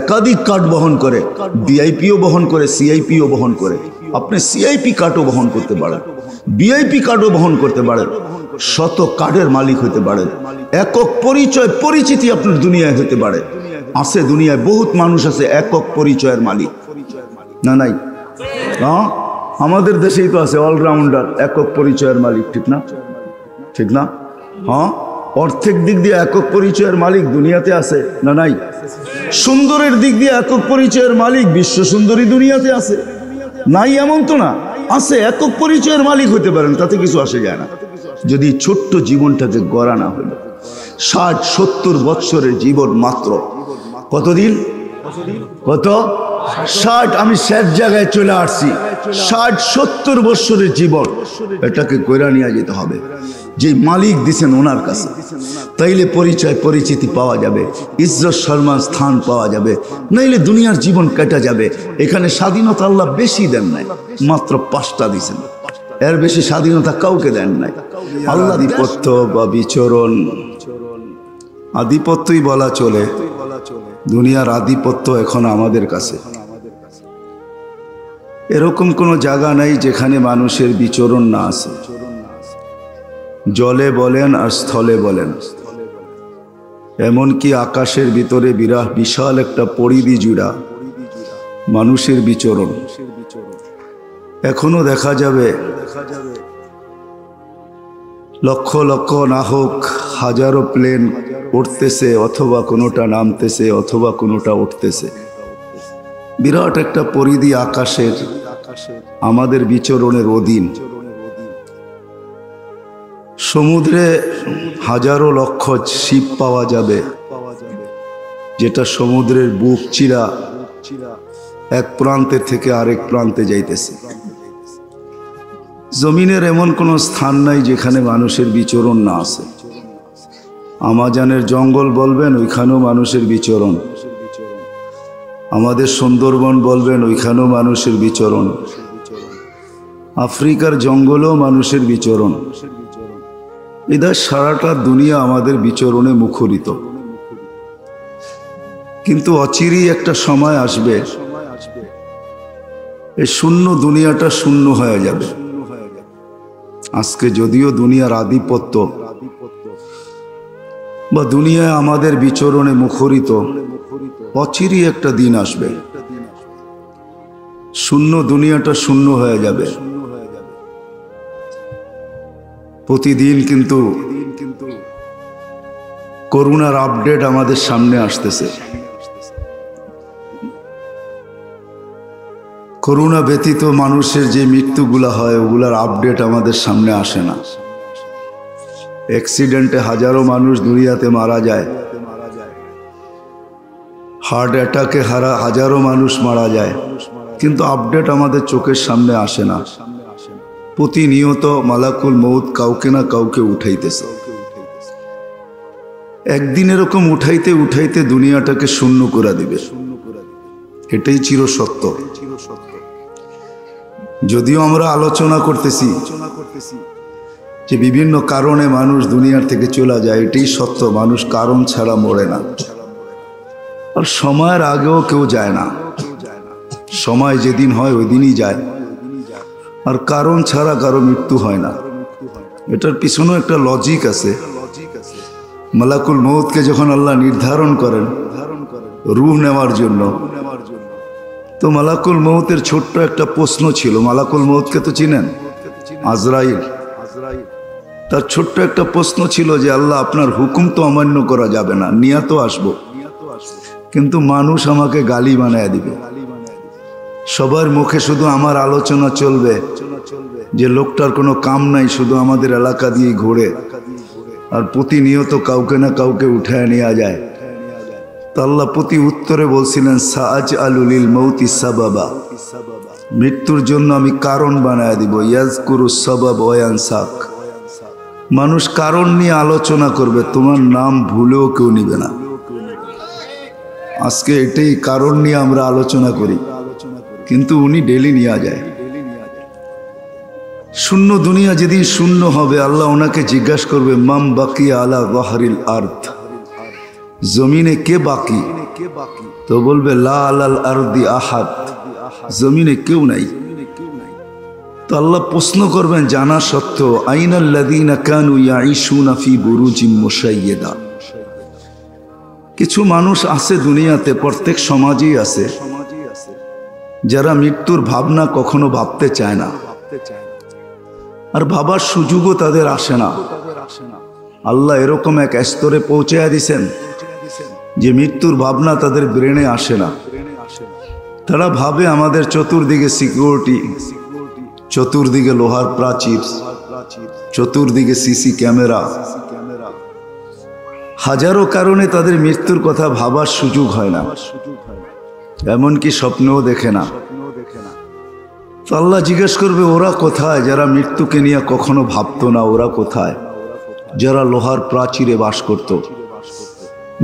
একাধিক কার্ড বহন করে, ভিআইপিও বহন করে, সিআইপিও বহন করে। আপনি সিআইপি কার্ডও বহন করতে পারেন, ভিআইপি কার্ডও বহন করতে পারেন, শত কার্ডের মালিক হতে পারেন, একক পরিচয় পরিচিতি আপনার দুনিয়ায় হতে পারে। আছে দুনিয়ায় বহুত মানুষ আছে একক পরিচয়ের মালিক, না নাই? হ্যাঁ, আমাদের দেশেই তো আছে অলরাউন্ডার একক পরিচয়ের মালিক, ঠিক না? ঠিক না? হ্যাঁ, অর্থের দিক দিয়ে একক পরিচয়ের মালিক দুনিয়াতে আছে, না নাই? সুন্দরের দিক দিয়ে একক পরিচয়ের মালিক বিশ্ব সুন্দরী দুনিয়াতে আছে, নাই এমন তো না, আছে। একক পরিচয়ের মালিক হতে পারেন, তাতে কিছু আসে যায় না, যদি ছোট্ট জীবনটাকে গড়া না হইল। 60-70 বৎসরের জীবন মাত্র। কতদিন? কত? 60। আমি শেষ জায়গায় চলে আসছি। 60-70 বৎসরের জীবন, এটাকে গড়া নিয়ে যেতে হবে যে মালিক দিছেন ওনার কাছে, তাইলে পরিচয় পরিচিতি পাওয়া যাবে, ইজ্জত সম্মান স্থান পাওয়া যাবে। নাইলে দুনিয়ার জীবন কেটে যাবে। এখানে স্বাধীনতা আল্লাহ বেশি দেন নাই, মাত্র 5টা দিছেন, এর বেশি স্বাধীনতা কাউকে দেন নাই। আল্লাহ আধিপত্য বা বিচরণ, আধিপত্যই বলা চলে, দুনিয়ার আধিপত্য এখন আমাদের কাছে। এরকম কোনো জায়গা নাই যেখানে মানুষের বিচরণ না আছে, জলে বলেন আর স্থলে বলেন, এমনকি আকাশের ভিতরে বিশাল একটা পরিধি জুড়া মানুষের বিচরণ এখনো দেখা যাবে। লক্ষ লক্ষ না হোক হাজারো প্লেন উঠতেছে, অথবা কোনোটা নামতেছে, অথবা কোনোটা উঠতেছে। বিরাট একটা পরিধি আকাশের আমাদের বিচরণের অধীন। সমুদ্রে হাজারো লক্ষ শিপ পাওয়া যাবে, যেটা সমুদ্রের বুক চিরা এক প্রান্তের থেকে আরেক প্রান্তে যাইতেছে। জমিনের এমন কোনো স্থান নাই যেখানে মানুষের বিচরণ না আছে। আমাজনের জঙ্গল বলবেন, ওইখানেও মানুষের বিচরণ। আমাদের সুন্দরবন বলবেন, ওইখানেও মানুষের বিচরণ। আফ্রিকার জঙ্গলেও মানুষের বিচরণ। এদের সারাটা দুনিয়া আমাদের বিচরণে মুখরিত। কিন্তু অচিরেই একটা সময় আসবে, এই শূন্য দুনিয়াটা শূন্য হয়ে যাবে। আজকে যদিও দুনিয়ার আধিপত্য বা দুনিয়ায় আমাদের বিচরণে মুখরিত, অচিরেই একটা দিন আসবে শূন্য দুনিয়াটা শূন্য হয়ে যাবে। প্রতিদিন কিন্তু করোনার আপডেট আমাদের সামনে আসতেছে। করোনা ব্যতীত মানুষের যে মৃত্যুগুলা হয়, ওগুলার আপডেট আমাদের সামনে আসে না। অ্যাক্সিডেন্টে হাজারো মানুষ দুনিয়াতে মারা যায়, হার্ট অ্যাটাকে হাজারো মানুষ মারা যায়, কিন্তু আপডেট আমাদের চোখের সামনে আসে না। প্রতিনিয়ত মালাকুল মউত কাউকে না কাউকে উঠাইতেছে। একদিন এরকম উঠাইতে উঠাইতে দুনিয়াটাকে শূন্য করে দিবে, এটাই চিরসত্য। যদিও আমরা আলোচনা করতেছি যে বিভিন্ন কারণে মানুষ দুনিয়ার থেকে চলে যায়, এটাই সত্য। মানুষ কারণ ছাড়া মরে না, আর সময়ের আগেও কেউ যায় না। সময় যেদিন হয় ওই দিনই যায়, আর কারণ ছাড়া কারো মৃত্যু হয় না। এটার পিছনেও একটা লজিক আছে। মালাকুল মউতকে যখন আল্লাহ নির্ধারণ করেন রূহ নেওয়ার জন্য, তো মালাকুল মউতের ছোট্ট একটা প্রশ্ন ছিল। মালাকুল মউতকে তো চিনেন, আজরাইল। তার ছোট্ট একটা প্রশ্ন ছিল যে আল্লাহ আপনার হুকুম তো অমান্য করা যাবে না, নিয়ে তো আসবো, কিন্তু মানুষ আমাকে গালি বানায় দিবে। সবার মুখে শুধু আমার আলোচনা চলবে যে লোকটার কোনো কাম নাই, শুধু আমাদের এলাকা দিয়ে ঘুরে, আর প্রতিনিয়ত কাউকে না কাউকে উঠায় নেওয়া যায়। তো আল্লাহ প্রতি উত্তরে বলছিলেন সাজ আলুলিল মৌতি সাবাবা, মৃত্যুর জন্য আমি কারণ বানায় দিব। ইয়াজকুরু সাবাব ওয়ানসাক, মানুষ কারণ নিয়ে আলোচনা করবে, তোমার নাম ভুলেও কেউ নিবে না। আজকে এটাই কারণ নিয়ে আমরা আলোচনা করি, কিন্তু উনি ডেলি নিয়ে যায়। শূন্য দুনিয়া যেদিন শূন্য হবে, আল্লাহ ওনাকে জিজ্ঞাসা করবে মাম বাকি আলা যাহরিল আরদ, জমিনে কে বাকি? তো বলবে লা আলাল আরদি আহাদ, জমিনে কেউ নাই। তো আল্লাহ প্রশ্ন করবেন জানা সত্ত্বেও, আইনাল্লাযীনা কানু ইয়াঈশুনা ফি বুরুজিম মুশাইয়্যাদা। কিছু মানুষ আছে দুনিয়াতে, প্রত্যেক সমাজেই আছে, যারা মৃত্যুর ভাবনা কখনো ভাবতে চায় না, আর ভাবার সুযোগও তাদের আসে না। আল্লাহ এরকম এক স্তরে পৌঁছায়া দিছেন যে মৃত্যুর ভাবনা তাদের ব্রেনে আসে না। তারা ভাবে আমাদের চতুর্দিকে সিকিউরিটি, চতুর্দিকে লোহার প্রাচীর, চতুর্দিকে সিসি ক্যামেরা, হাজারো কারণে তাদের মৃত্যুর কথা ভাবার সুযোগ হয় না, এমনকি স্বপ্নও দেখে না। তো আল্লাহ জিজ্ঞেস করবে ওরা কোথায় যারা মৃত্যুকে নিয়ে কখনো ভাবতো না? ওরা কোথায় যারা লোহার প্রাচীরে বাস করত,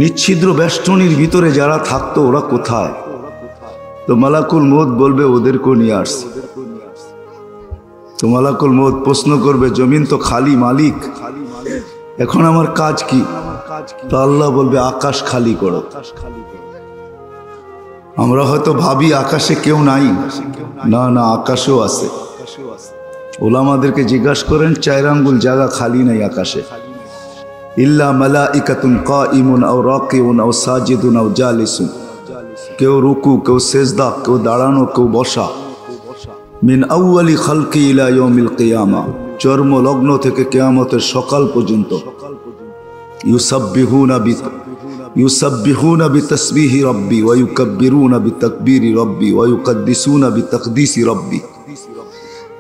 নিচ্ছিদ্র বেষ্টনীর ভিতরে যারা থাকতো, ওরা কোথায়? তো মালাকুল মউত বলবে ওদেরকেও নিয়ে আসছে। তো মালাকুল মউত প্রশ্ন করবে জমিন তো খালি, মালিক এখন আমার কাজ কি? তো আল্লাহ বলবে আকাশ খালি করো। আমরা হয়তো ভাবি আকাশে কেউ নাই, না না, আকাশেও আছে। ওলামাদেরকে জিজ্ঞাসা করেন 4 আঙ্গুল জায়গা খালি নাই আকাশে। ইল্লা মালাইকাতুন কাইমুন আও রাকিউন আও সাজিদুন আও জালিসুন, কেউ রুকু, কেউ সেজদা, কেউ দাঁড়ানো, কেউ বসা। মিন আউয়ালি খালকি ইলা ইয়াউমিল কিয়ামা, জন্ম লগ্ন থেকে কিয়ামতের সকাল পর্যন্ত। ইউসাব্বিহুনা বিতাসবিহি রাব্বি ওয়া ইউকাব্বিরুনা বিতাকবীরি রাব্বি ওয়া ইউকাদ্দিসুনা বিতাকদিসি রাব্বি,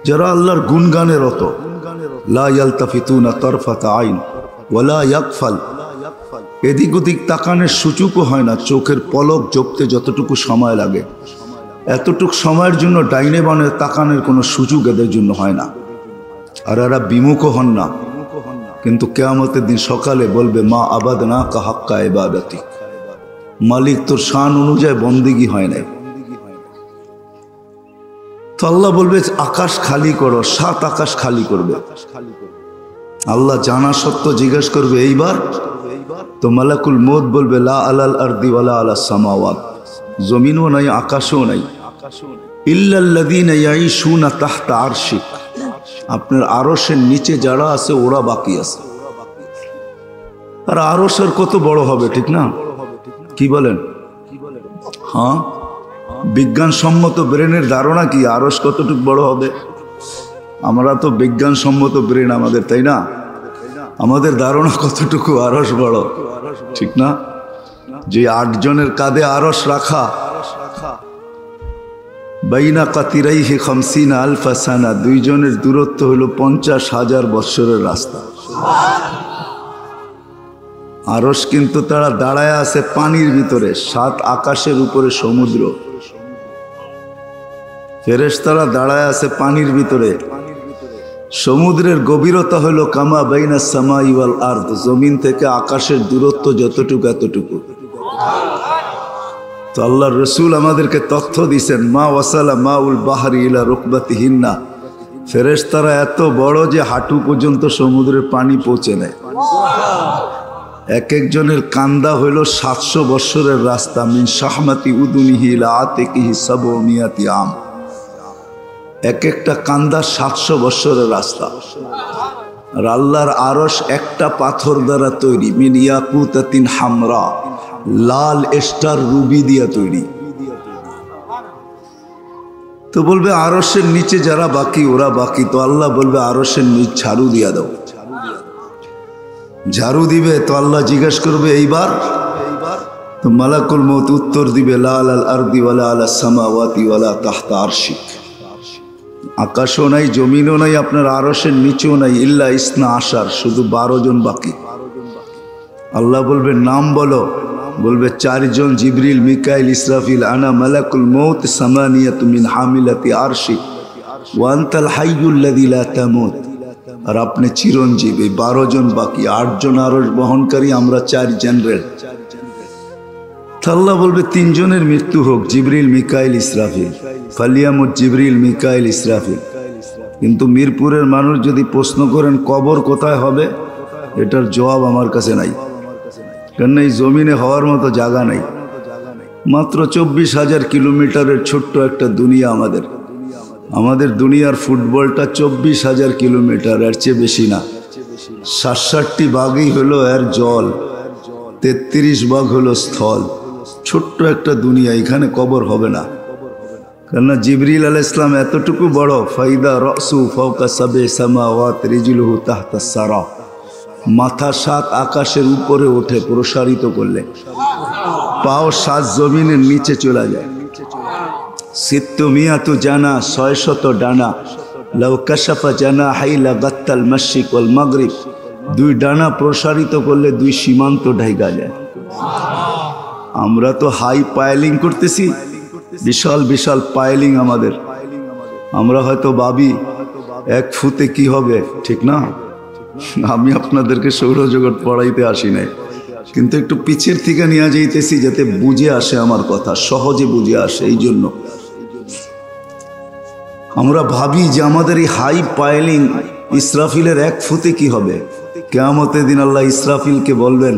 যারা আল্লাহর গুণগানে রত। লা ইয়ালতাফিতুনা তারফাতা আইন ওয়ালা ইয়াকফাল, এদিক ওদিক তাকানের সুযোগও হয় না। চোখের পলক জপতে যতটুকু সময় লাগে, এতটুকু সময়ের জন্য ডাইনে বামে তাকানের কোনো সুযোগ এদের জন্য হয় না। আর এরা বিমুখও হন না, কিন্তু কিয়ামতের দিন সকালে বলবে মা আবাদনা কা হাক্কা ইবাদতি, মালিক তোর শান অনুযায়ী বন্দেগী হয় নাই। তো আল্লাহ বলবে আকাশ খালি করো, 7 আকাশ খালি করবে। আল্লাহ জানা সত্য জিজ্ঞেস করবে এইবার? তো মালাকুল মউত বলবে লা আলাল আরদি ওয়ালা আলাস সামাওয়াত, জমিনও নাই আকাশও নাই। ইল্লাল্লাযীনা ইয়াঈশুনা তাহতা আরশিক, আপনার আরশের নিচে যারা আছে ওরা বাকি আছে। আর আরশের কত বড় হবে, ঠিক না? কি বলেন? হ্যাঁ, বিজ্ঞানসম্মত ব্রেনের ধারণা কি আরশ কতটুকু বড় হবে? আমরা তো বিজ্ঞানসম্মত ব্রেন আমাদের, তাই না? আমাদের ধারণা কতটুকু আরশ বড়, ঠিক না? যে 8 জনের কাঁধে আরশ রাখা, বাইনা কাতিরাইহি 50 আলফা সানা, 2 জনের দূরত্ব হলো 50,000 বৎসরের রাস্তা। আরশ কিন্তু তারা দাঁড়ায় আছে পানির ভিতরে, 7 আকাশের উপরে সমুদ্র। ফেরেশতারা দাঁড়ায় আছে পানির ভিতরে। সমুদ্রের গভীরতা হলো কামা বাইনা সামাই ওয়াল আরদ, জমিন থেকে আকাশের দূরত্ব যতটুকু এতটুকু। তো আল্লাহর রসুল আমাদেরকে তথ্য দিছেন মা ওয়াসালা মাউল বাহরি ইলা রুকবাতিহিন্না, ফেরেশতারা এত বড় যে হাঁটু পর্যন্ত সমুদ্রের পানি পৌঁছে নেয়। এক একজনের কান্দা হইল 700 বৎসরের রাস্তা। মিন শাহমাতি উদুনিহি ইলা আতিকিহি সাবউমিয়াতি আম, এক একটা কান্দা 700 বৎসরের রাস্তা। আর আল্লাহর আরশ একটা পাথর দ্বারা তৈরি, মিন ইয়াকুতাতিন হামরা, লাল স্টার রুবি দিয়া তৈরি। তো বলবে আরশের নিচে যারা বাকি ওরা বাকি। তো আল্লাহ বলবে আরশের নিচ ঝাড়ু দিয়া দাও। ঝাড়ু দিবে তো আল্লাহ জিজ্ঞেস করবে এইবার। তো মালাকুল মউত উত্তর দিবে লা আলাল আরদি ওয়ালা আলাস সামাওয়াতি ওয়ালা তাহতা আরশিক। আকাশও নাই, জমিনও নাই, আপনার আরশের নিচেও নাই, ইল্লা ইসনা আশার, শুধু 12 জন বাকি। আল্লাহ বলবে নাম বলো। বলবে 4 জন, জিবরিল, মিকাইল, ইসরাফিল, আনা মালাকুল মউত, সামানিয়াতু মিন হামিলাতি আরশিক ওয়া আনতাল হাইয়ুল্লাযী লা তামুত। আর আপনি চিরঞ্জীব। এই 12 জন বাকি, 8 জন আরশ বহনকারী, আমরা 4 জেনারেল। আল্লাহ বলবে 3 জনের মৃত্যু হোক, জিবরিল, মিকাইল, ইসরাফিল। ফালিয়ামুত জিবরিল, মিকাইল, ইসরাফিল। কিন্তু মিরপুরের মানুষ যদি প্রশ্ন করেন কবর কোথায় হবে, এটার জবাব আমার কাছে নাই। কেন এই জমিনে হওয়ার মতো জায়গা নাই। মাত্র 24,000 কিলোমিটারের ছোট্ট একটা দুনিয়া আমাদের। আমাদের দুনিয়ার ফুটবলটা 24,000 কিলোমিটার, এর চেয়ে বেশি না। 67টি ভাগই হলো এর জল, 33 ভাগ হলো স্থল। ছোট্ট একটা দুনিয়া, এখানে কবর হবে না। কেননা জিবরিল আলাইহিস সালাম এতটুকু বড়, ফাইদা রাসু ফাওকা সাবে সামাওয়াত রিজলুহু তাহতা সারা, মাথা 7 আকাশের উপরে ওঠে প্রসারিত করলে, পাও 7 জমিনের নিচে চলে যায়। সিত্তুমিয়াতু জানা, 600 ডানা, লাউ কাশাফা জানা হাইলা গাত্তাল মাশরিক ওয়াল মাগরিব, 2 ডানা প্রসারিত করলে 2 সীমান্ত ঢাইকা যায়। আমরা তো হাই পাইলিং করতেছি, বিশাল বিশাল পাইলিং আমাদের। আমরা হয়তো ভাবি 1 ফুটে কি হবে, ঠিক না? আমি আপনাদেরকে সৌরজগৎ পড়াইতে আসি নাই, কিন্তু একটু পিছের থেকে নিয়ে যাইতেছি যাতে বুঝে আসে আমার কথা, সহজে বুঝে আসে। এই জন্য আমরা ভাবি যে আমাদের এই হাই পাইলিং, ইসরাফিলের 1 ফুটে কি হবে। কিয়ামতের দিন আল্লাহ ইসরাফিলকে বলবেন,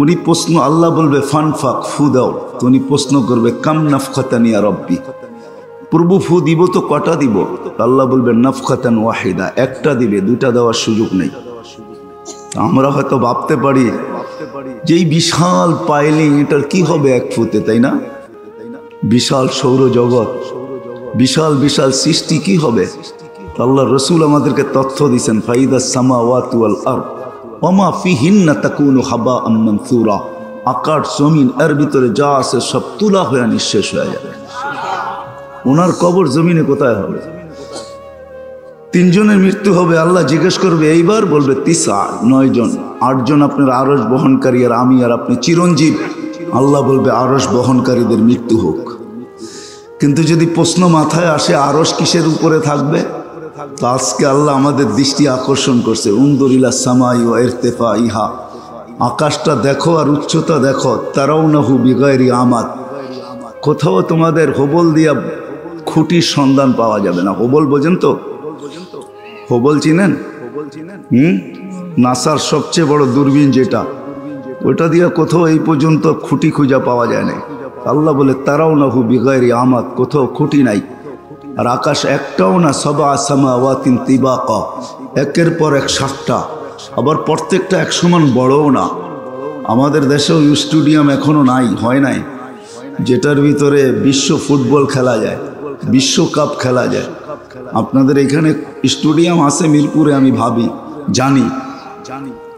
উনি প্রশ্ন, আল্লাহ বলবে ফানফাক, ফু দাও। তো উনি প্রশ্ন করবে কাম নাফখাতান ইয়া রব্বি, প্রভু ফু দিব তো কটা দিব? আল্লাহ বলবে নাফখাতান ওয়াহিদা, একটা দিবে, 2টা দেওয়ার সুযোগ নেই। আমরা হয়তো ভাবতে পারি যে এই বিশাল পাইলিং, এটার কি হবে 1 ফুটে, তাই না? বিশাল সৌরজগৎ, বিশাল বিশাল সৃষ্টি, কি হবে? আল্লাহ রসুল আমাদেরকে তথ্য দিয়েছেন, ফাইদা সামাওয়াতু ওয়াল আরদ ওমা ফিহিন্না তাকুনু হাবাআম মানসুরা, আকাশ জমিন এর ভিতরে যা আছে সব তুলা হয়ে নিঃশেষ হয়ে যাবে। ওনার কবর জমিনে কোথায় হবে? 3 জনের মৃত্যু হবে। আল্লাহ জিজ্ঞেস করবে এইবার, বলবে 9 জন, 8 জন আপনার আরশ বহনকারী, আর আমি আর আপনি চিরঞ্জীব। আল্লাহ বলবে আরশ বহনকারীদের মৃত্যু হোক। কিন্তু যদি প্রশ্ন মাথায় আসে আরশ কিসের উপরে থাকবে, তো আজকে আল্লাহ আমাদের দৃষ্টি আকর্ষণ করছে, উনদুরিলা সামাই ওয়া ইরতিফাইহা, আকাশটা দেখো আর উচ্চতা দেখো। তারাউনাহু বিগাইরি আমাদ, কোথাও তোমাদের হোবল দিয়া খুঁটির সন্ধান পাওয়া যাবে না। হোবল বোঝেন তো? হোবল চিনেন? নাসার সবচেয়ে বড় দূরবীন যেটা, ওটা দিয়া কোথাও এই পর্যন্ত খুঁটি খুঁজা পাওয়া যায় না। আল্লাহ বলে তারাউনাহু বিগাইরি আমাদ, কোথাও খুঁটি নাই। আর আকাশ একটাও না, সাবা সামাওয়াতিন তিবাকা, একের পর এক 7টা, আবার প্রত্যেকটা এক সমান বড়ও না। আমাদের দেশেও স্টেডিয়াম এখনো নাই, হয় নাই, যেটার ভিতরে বিশ্ব ফুটবল খেলা যায়, বিশ্বকাপ খেলা যায়। আপনাদের এখানে স্টেডিয়াম আছে মিরপুরে, আমি ভাবি জানি,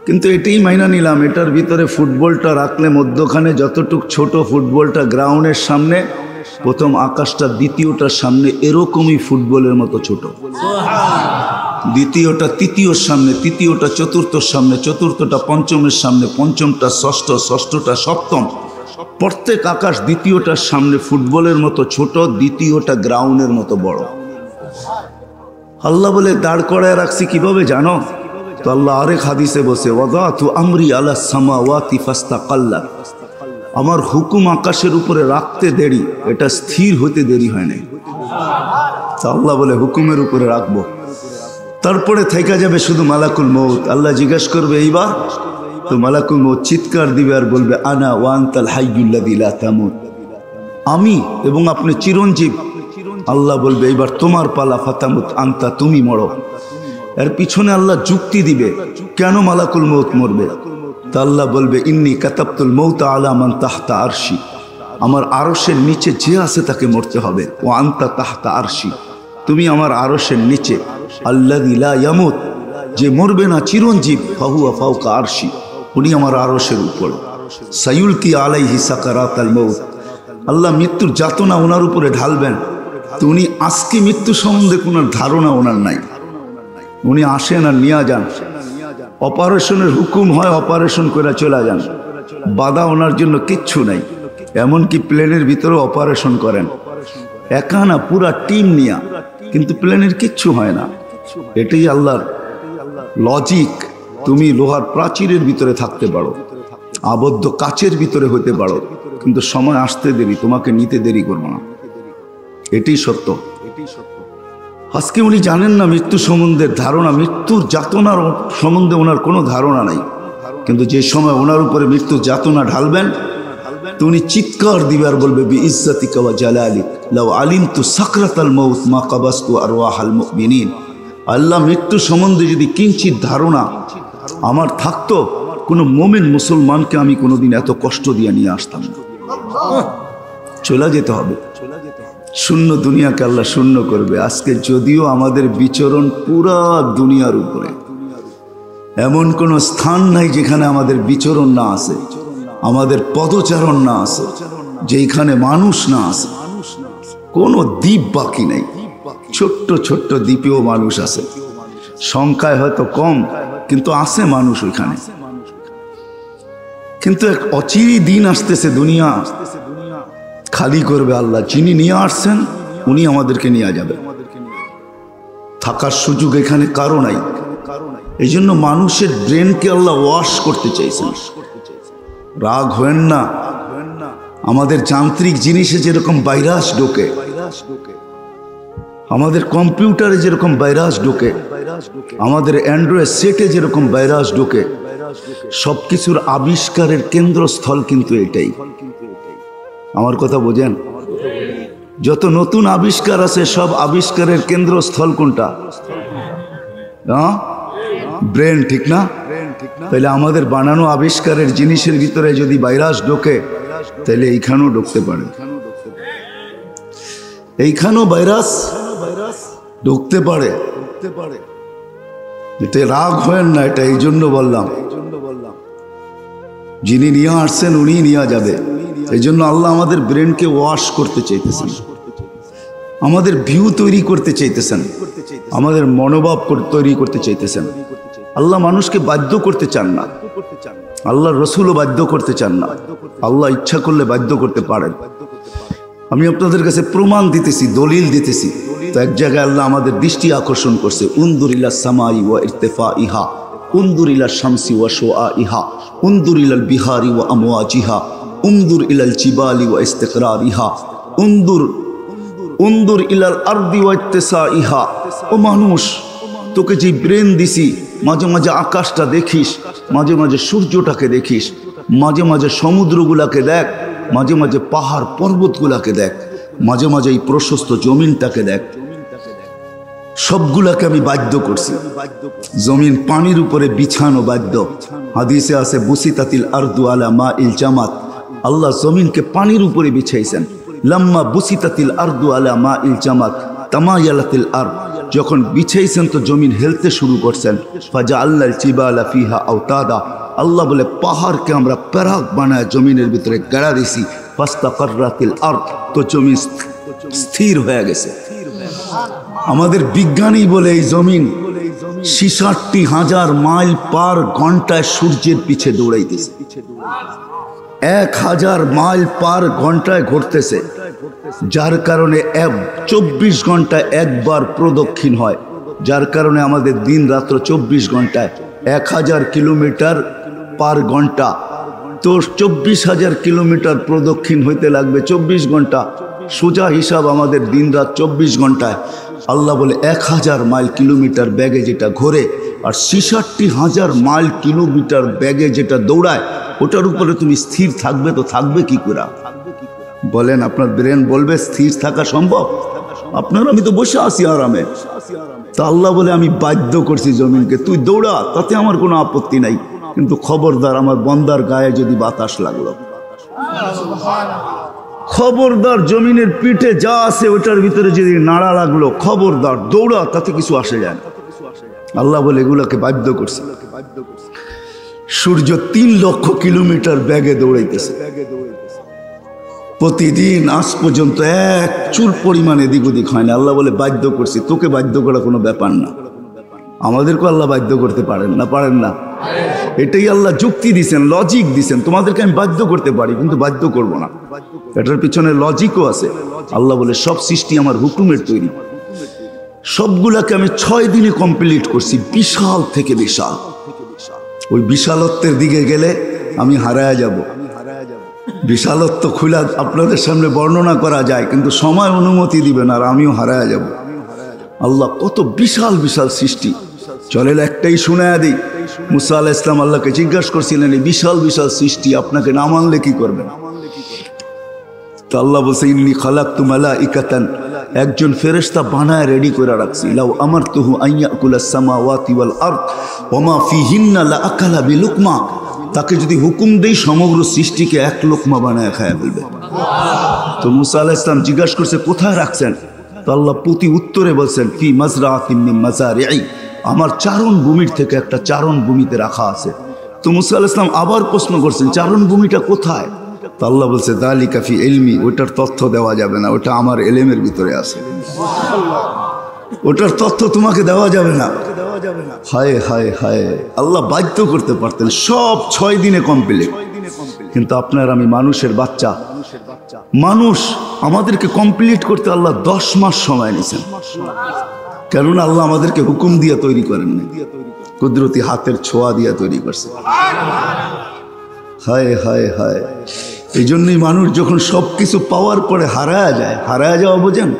কিন্তু এটাই মাইনা নিলাম, এটার ভিতরে ফুটবলটা রাখলে মধ্যখানে যতটুক ছোট ফুটবলটা গ্রাউন্ডের সামনে, প্রথম আকাশটা দ্বিতীয়টার সামনে এরকমই ফুটবলের মতো ছোট, দ্বিতীয়টা তৃতীয়র সামনে, তৃতীয়টা চতুর্থর সামনে, চতুর্থটা পঞ্চমের সামনে, পঞ্চমটা ষষ্ঠ, ষষ্ঠটা সপ্তম। প্রত্যেক আকাশ দ্বিতীয়টার সামনে ফুটবলের মতো ছোট, দ্বিতীয়টা গ্রাউন্ডের মতো বড়। আল্লাহ বলে দাঁড় করায় রাখছি কিভাবে জানো? তো আল্লাহ আরেক হাদিসে বসে, ওয়াদাতু আমরি আলা সামাওয়াতি ফাস্তাকাল্লা, আমার হুকুম আকাশের উপরে রাখতে দেরি, এটা স্থির হতে দেরি হয় নাই। আল্লাহ বলে হুকুমের উপরে রাখবো, তারপরে থাইকা যাবে শুধু মালাকুল মউত। আল্লাহ জিজ্ঞেস করবে এইবার, তো মালাকুল মউত চিৎকার দিবে আর বলবে আনা ওয়া আনতাল হাইয়ুল্লাযী লা তামুত, আমি এবং আপনি চিরঞ্জীব। আল্লাহ বলবে এইবার তোমার পালা, ফাতামুত আনতা, তুমি মরো। এর পিছনে আল্লাহ যুক্তি দিবে কেন মালাকুল মউত মরবে। তা আল্লাহ বলবে ইন্নী কাতাবতুল মউতা আলা মান তাহতা আরশি, আমার আরশের নিচে যে আছে তাকে মরতে হবে। ও আনতা তাহতা আরশি, তুমি আমার আরশের নিচে। আল্লাযী লা ইয়ামুত, যে মরবে না, চিরঞ্জীব। ফাহুয়া ফাওকা আরশি, উনি আমার আরশের উপর। সায়ুলকি আলাইহি সাকারাতাল মউত, আল্লাহ মৃত্যুর যাতনা ওনার উপরে ঢালবেন। তো উনি আজকে মৃত্যু সম্বন্ধে কোনো ধারণা ওনার নাই। উনি আসেন আর নিয়ে যান। অপারেশনের হুকুম হয়, অপারেশন করে চলে যান। বাধা ওনার জন্য কিচ্ছু নাই। এমনকি প্লেনের ভিতরে অপারেশন করেন, একা না, পুরা টিম নিয়া, কিন্তু প্লেনের কিচ্ছু হয় না। এটাই আল্লাহর লজিক। তুমি লোহার প্রাচীরের ভিতরে থাকতে পারো, আবদ্ধ কাচের ভিতরে হতে পারো, কিন্তু সময় আসতে দেরি, তোমাকে নিতে দেরি করবো না। এটাই সত্য। আজকে উনি জানেন না মৃত্যু সম্বন্ধে ধারণা, মৃত্যুর যাতনার সম্বন্ধে ওনার কোনো ধারণা নাই। কিন্তু যে সময় ওনার উপরে মৃত্যুর যাতনা ঢালবেন, তো উনি চিৎকার দিবে আর বলবে, বিইজ্জাতিকা ওয়া জালালিক লাউ আলিমতু সাকরাতাল মাউত মা কাবাস্তু আরওয়াহাল মুমিনিন। আল্লাহ, মৃত্যু সম্বন্ধে যদি কিঞ্চিত ধারণা আমার থাকতো, কোনো মুমিন মুসলমানকে আমি কোনোদিন এত কষ্ট দিয়ে নিয়ে আসতাম না। চলে যেতে হবে, শূন্য দুনিয়াকে আল্লাহ শূন্য করবে। আজকে যদিও আমাদের বিচরণ পুরা দুনিয়ার উপরে, এমন কোনো স্থান নাই যেখানে আমাদের বিচরণ না আছে, আমাদের পদচারণ না আছে, যেখানে মানুষ না আছে। কোনো দ্বীপ বাকি নেই। ছোট্ট ছোট্ট দ্বীপেও মানুষ আছে, সংখ্যায় হয়তো কম, কিন্তু আছে মানুষ ওইখানে। কিন্তু এক অচিরি দিন আসতেছে, দুনিয়া খালি করবে আল্লাহ। যিনি নিয়ে আসছেন উনি আমাদেরকে নিয়ে যাবে। থাকার সুযোগ এখানে কারো নাই। এই জন্য মানুষের ব্রেনকে আল্লাহ ওয়াশ করতে চাইছেন। রাগ হয়েন না। আমাদের যান্ত্রিক জিনিসে যেরকম ভাইরাস ঢোকে, আমাদের কম্পিউটারে যেরকম ভাইরাস ঢোকে, আমাদের অ্যান্ড্রয়েড সেটে যেরকম ভাইরাস ঢোকে, সবকিছুর আবিষ্কারের কেন্দ্রস্থল কিন্তু এটাই। আমার কথা বোঝেন? যত নতুন আবিষ্কার আছে, সব আবিষ্কারের কেন্দ্রস্থল কোনটা? ব্রেন, ঠিক না? তাহলে আমাদের বানানো আবিষ্কারের জিনিসের ভিতরে যদি ভাইরাস ঢোকে, তাহলে এইখানেও ঢুকতে পারে। এইখানেও ভাইরাস ঢুকতে পারে। এটা রাগ হয় না, এটা এই জন্য বললাম, যিনি নিয়ে আসছেন উনি নিয়ে যাবে। এই জন্য আল্লাহ আমাদের ব্রেনকে ওয়াশ করতে চাইতেছেন, আমাদের ভিউ তৈরি করতে চাইতেছেন, আমাদের মনোভাব তৈরি করতে চাইতেছেন। আল্লাহ মানুষকে বাধ্য করতে চান না, আল্লাহ রসুলও বাধ্য করতে চান না। আল্লাহ ইচ্ছা করলে বাধ্য করতে পারেন। আমি আপনাদের কাছে প্রমাণ দিতেছি, দলিল দিতেছি। তো এক জায়গায় আল্লাহ আমাদের দৃষ্টি আকর্ষণ করছে, উনদুর ইলা সামাই ওয়া ইরতিফাইহা, উনদুর ইলা শামসি ওয়া শুআইহা, উনদুর ইলাল বিহারি ওয়া আমওয়াজিহা, উনদুর ইলাল জিবালি ওয়া ইস্তিকরারিহা, উনদুর ইলাল আরদি ওয়া ইত্তিসাইহা। ও মানুষ, তোকে যে ব্রেন দিছি, মাঝে মাঝে আকাশটা দেখিস, মাঝে মাঝে সূর্যটাকে দেখিস, মাঝে মাঝে সমুদ্রগুলাকে দেখ, মাঝে মাঝে পাহাড় পর্বতগুলাকে দেখ, মাঝে মাঝে এই প্রশস্ত জমিনটাকে দেখ। সবগুলাকে আমি বাধ্য করছি। জমিন পানির উপরে বিছানো বাধ্য। হাদিসে আছে, বুসিতাতিল আরদু আলা মা ইল জামাত। আল্লাহ জমিনকে পানির উপরে বিছাইছেন। লাম্মা বুসিতাতিল আরদু আলা মা ইল জামাত তামায়ালাতিল আরদ। যখন বিছাইছেন তো জমিন হেলতে শুরু করছেন। ফাজা আল্লাহ জিবালা ফিহা আওতাদা। আল্লাহ বলে পাহাড়কে আমরা প্যারাক বানায় জমিনের ভিতরে গাড়া দিছি। ফাস্তাকাররাতিল আরদ, তো জমিন স্থির হয়ে গেছে। আমাদের বিজ্ঞানী বলে এই জমিন ৬৬,০০০ মাইল পার ঘন্টায় সূর্যের পিছে দৌড়াইতেছে। ১,০০০ মাইল পার ঘন্টায় ঘুরতেছে, যার কারণে ২৪ ঘন্টায় একবার প্রদক্ষিণ হয়, যার কারণে আমাদের দিন রাত্র ২৪ ঘন্টায় ১,০০০ কিলোমিটার পার ঘন্টা। তো ২৪,০০০ কিলোমিটার প্রদক্ষিণ হইতে লাগবে ২৪ ঘন্টা। সোজা হিসাব আমাদের দিন রাত ২৪ ঘন্টায়। আল্লাহ বলে ১,০০০ মাইল কিলোমিটার ব্যাগে যেটা ঘোরে, আর ৬৬,০০০ মাইল কিলোমিটার ব্যাগে যেটা দৌড়ায়, ওটার উপরে তুমি স্থির থাকবে তো থাকবে কি করে? বলেন, আপনার ব্রেন বলবে স্থির থাকা সম্ভব? আপনার আমি তো বসে আছি আরামে। তা আল্লাহ বলে আমি বাধ্য করছি জমিনকে, তুই দৌড়া, তাতে আমার কোনো আপত্তি নাই, কিন্তু খবরদার আমার বন্দার গায়ে যদি বাতাস লাগলো, খবরদার জমিনের পিঠে যা আছে ওটার ভিতরে যদি নাড়া লাগলো খবরদার দৌড়া, তাতে কিছু আসে যায় না। আল্লাহ বলে এগুলাকে বাধ্য করছে। সূর্য 3 লক্ষ কিলোমিটার বেগে দৌড়াইতেছে প্রতিদিন, আজ পর্যন্ত এক চুল পরিমাণে এদিক ওদিক হয় না। আল্লাহ বলে বাধ্য করছি, তোকে বাধ্য করা কোনো ব্যাপার না। আমাদেরকে আল্লাহ বাধ্য করতে পারেন না, পারেন না। এটাই আল্লাহ যুক্তি দিছেন, লজিক দিছেন। তোমাদেরকে আমি বাধ্য করতে পারি, কিন্তু বাধ্য করব না। এটার পিছনে লজিকও আছে। আল্লাহ বলে সব সৃষ্টি আমার হুকুমের তৈরি, সবগুলাকে আমি 6 দিনে কমপ্লিট করছি, বিশাল থেকে বিশাল। ওই বিশালত্বের দিকে গেলে আমি হারায়া যাব। বিশালত্ব খুলে আপনাদের সামনে বর্ণনা করা যায়, কিন্তু সময় অনুমতি দিবেন আর আমিও হারায়া যাব। আল্লাহ কত বিশাল বিশাল সৃষ্টি। চলেন একটাই শুনায়া দিই। মুসা আলাইহিস সালাম আল্লাহকে জিজ্ঞাসা করছিলেন, এই বিশাল বিশাল সৃষ্টি আপনাকে না মানলে কি করবেন? তো আল্লাহ বলছে, ইন্নী খালাকতু মালাইকাতান, একজন ফেরেশতা বানায় রেডি করে রাখছি। লাউ আমারতুহু আন ইয়াকুলাস সামাওয়াতি ওয়াল আরদ ওয়া মা ফিহিন্না লাআকালা বিলুকমা, তাকে যদি হুকুম দেই সমগ্র সৃষ্টিকে 1 লোকমা বানায় খায়া ফেলবে। তো মুসা আলাইহিস সালাম জিজ্ঞাসা করছে, কোথায় রাখছেন? তো আল্লাহ প্রতি উত্তরে বলছেন, ফি মাজরাআতিন মিন মাজারিই, আমার চারণ ভূমির থেকে একটা চারণ ভূমিতে রাখা আছে। তো মুসা আলাইহিস সালাম আবার প্রশ্ন করছেন, চারণ ভূমিটা কোথায়? তো আল্লাহ বলছে, যালিকা ফি ইলমি, ওটার তথ্য দেওয়া যাবে না, ওটা আমার ইলমের ভিতরে আছে, ওটার তথ্য তোমাকে দেওয়া যাবে না। হায় হায় হায়, আল্লাহ বাধ্য করতে পারতেন, সব 6 দিনে কমপ্লিট। কিন্তু আপনার আমি মানুষের বাচ্চা, মানুষ, আমাদেরকে কমপ্লিট করতে আল্লাহ 10 মাস সময় নিয়েছেন। কেননা আল্লাহ আমাদেরকে হুকুম দিয়ে তৈরি করেন না, কুদরতি হাতের ছোঁয়া দিয়ে তৈরি করছে। হায় হায় হায়, এই জন্যই মানুষ যখন সবকিছু পাওয়ার পরে হারায়া যায়, হারায়া যাওয়া বোঝেন,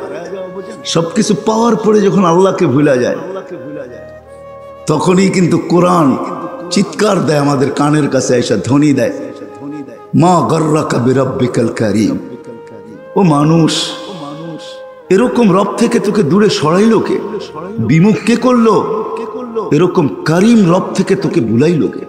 সবকিছু পাওয়ার পরে যখন আল্লাহকে ভুলা যায়, তখনই কিন্তু কোরআন চিৎকার দেয় আমাদের কানের কাছে, এসে ধ্বনি দেয়, মা গর্রাকা বিরাব্বিকাল কারীম। ও মানুষ, এরকম রব থেকে তোকে দূরে সরাইলো কে? বিমুখ কে করলো? এরকম কারীম রব থেকে তোকে ভুলাইলো কে?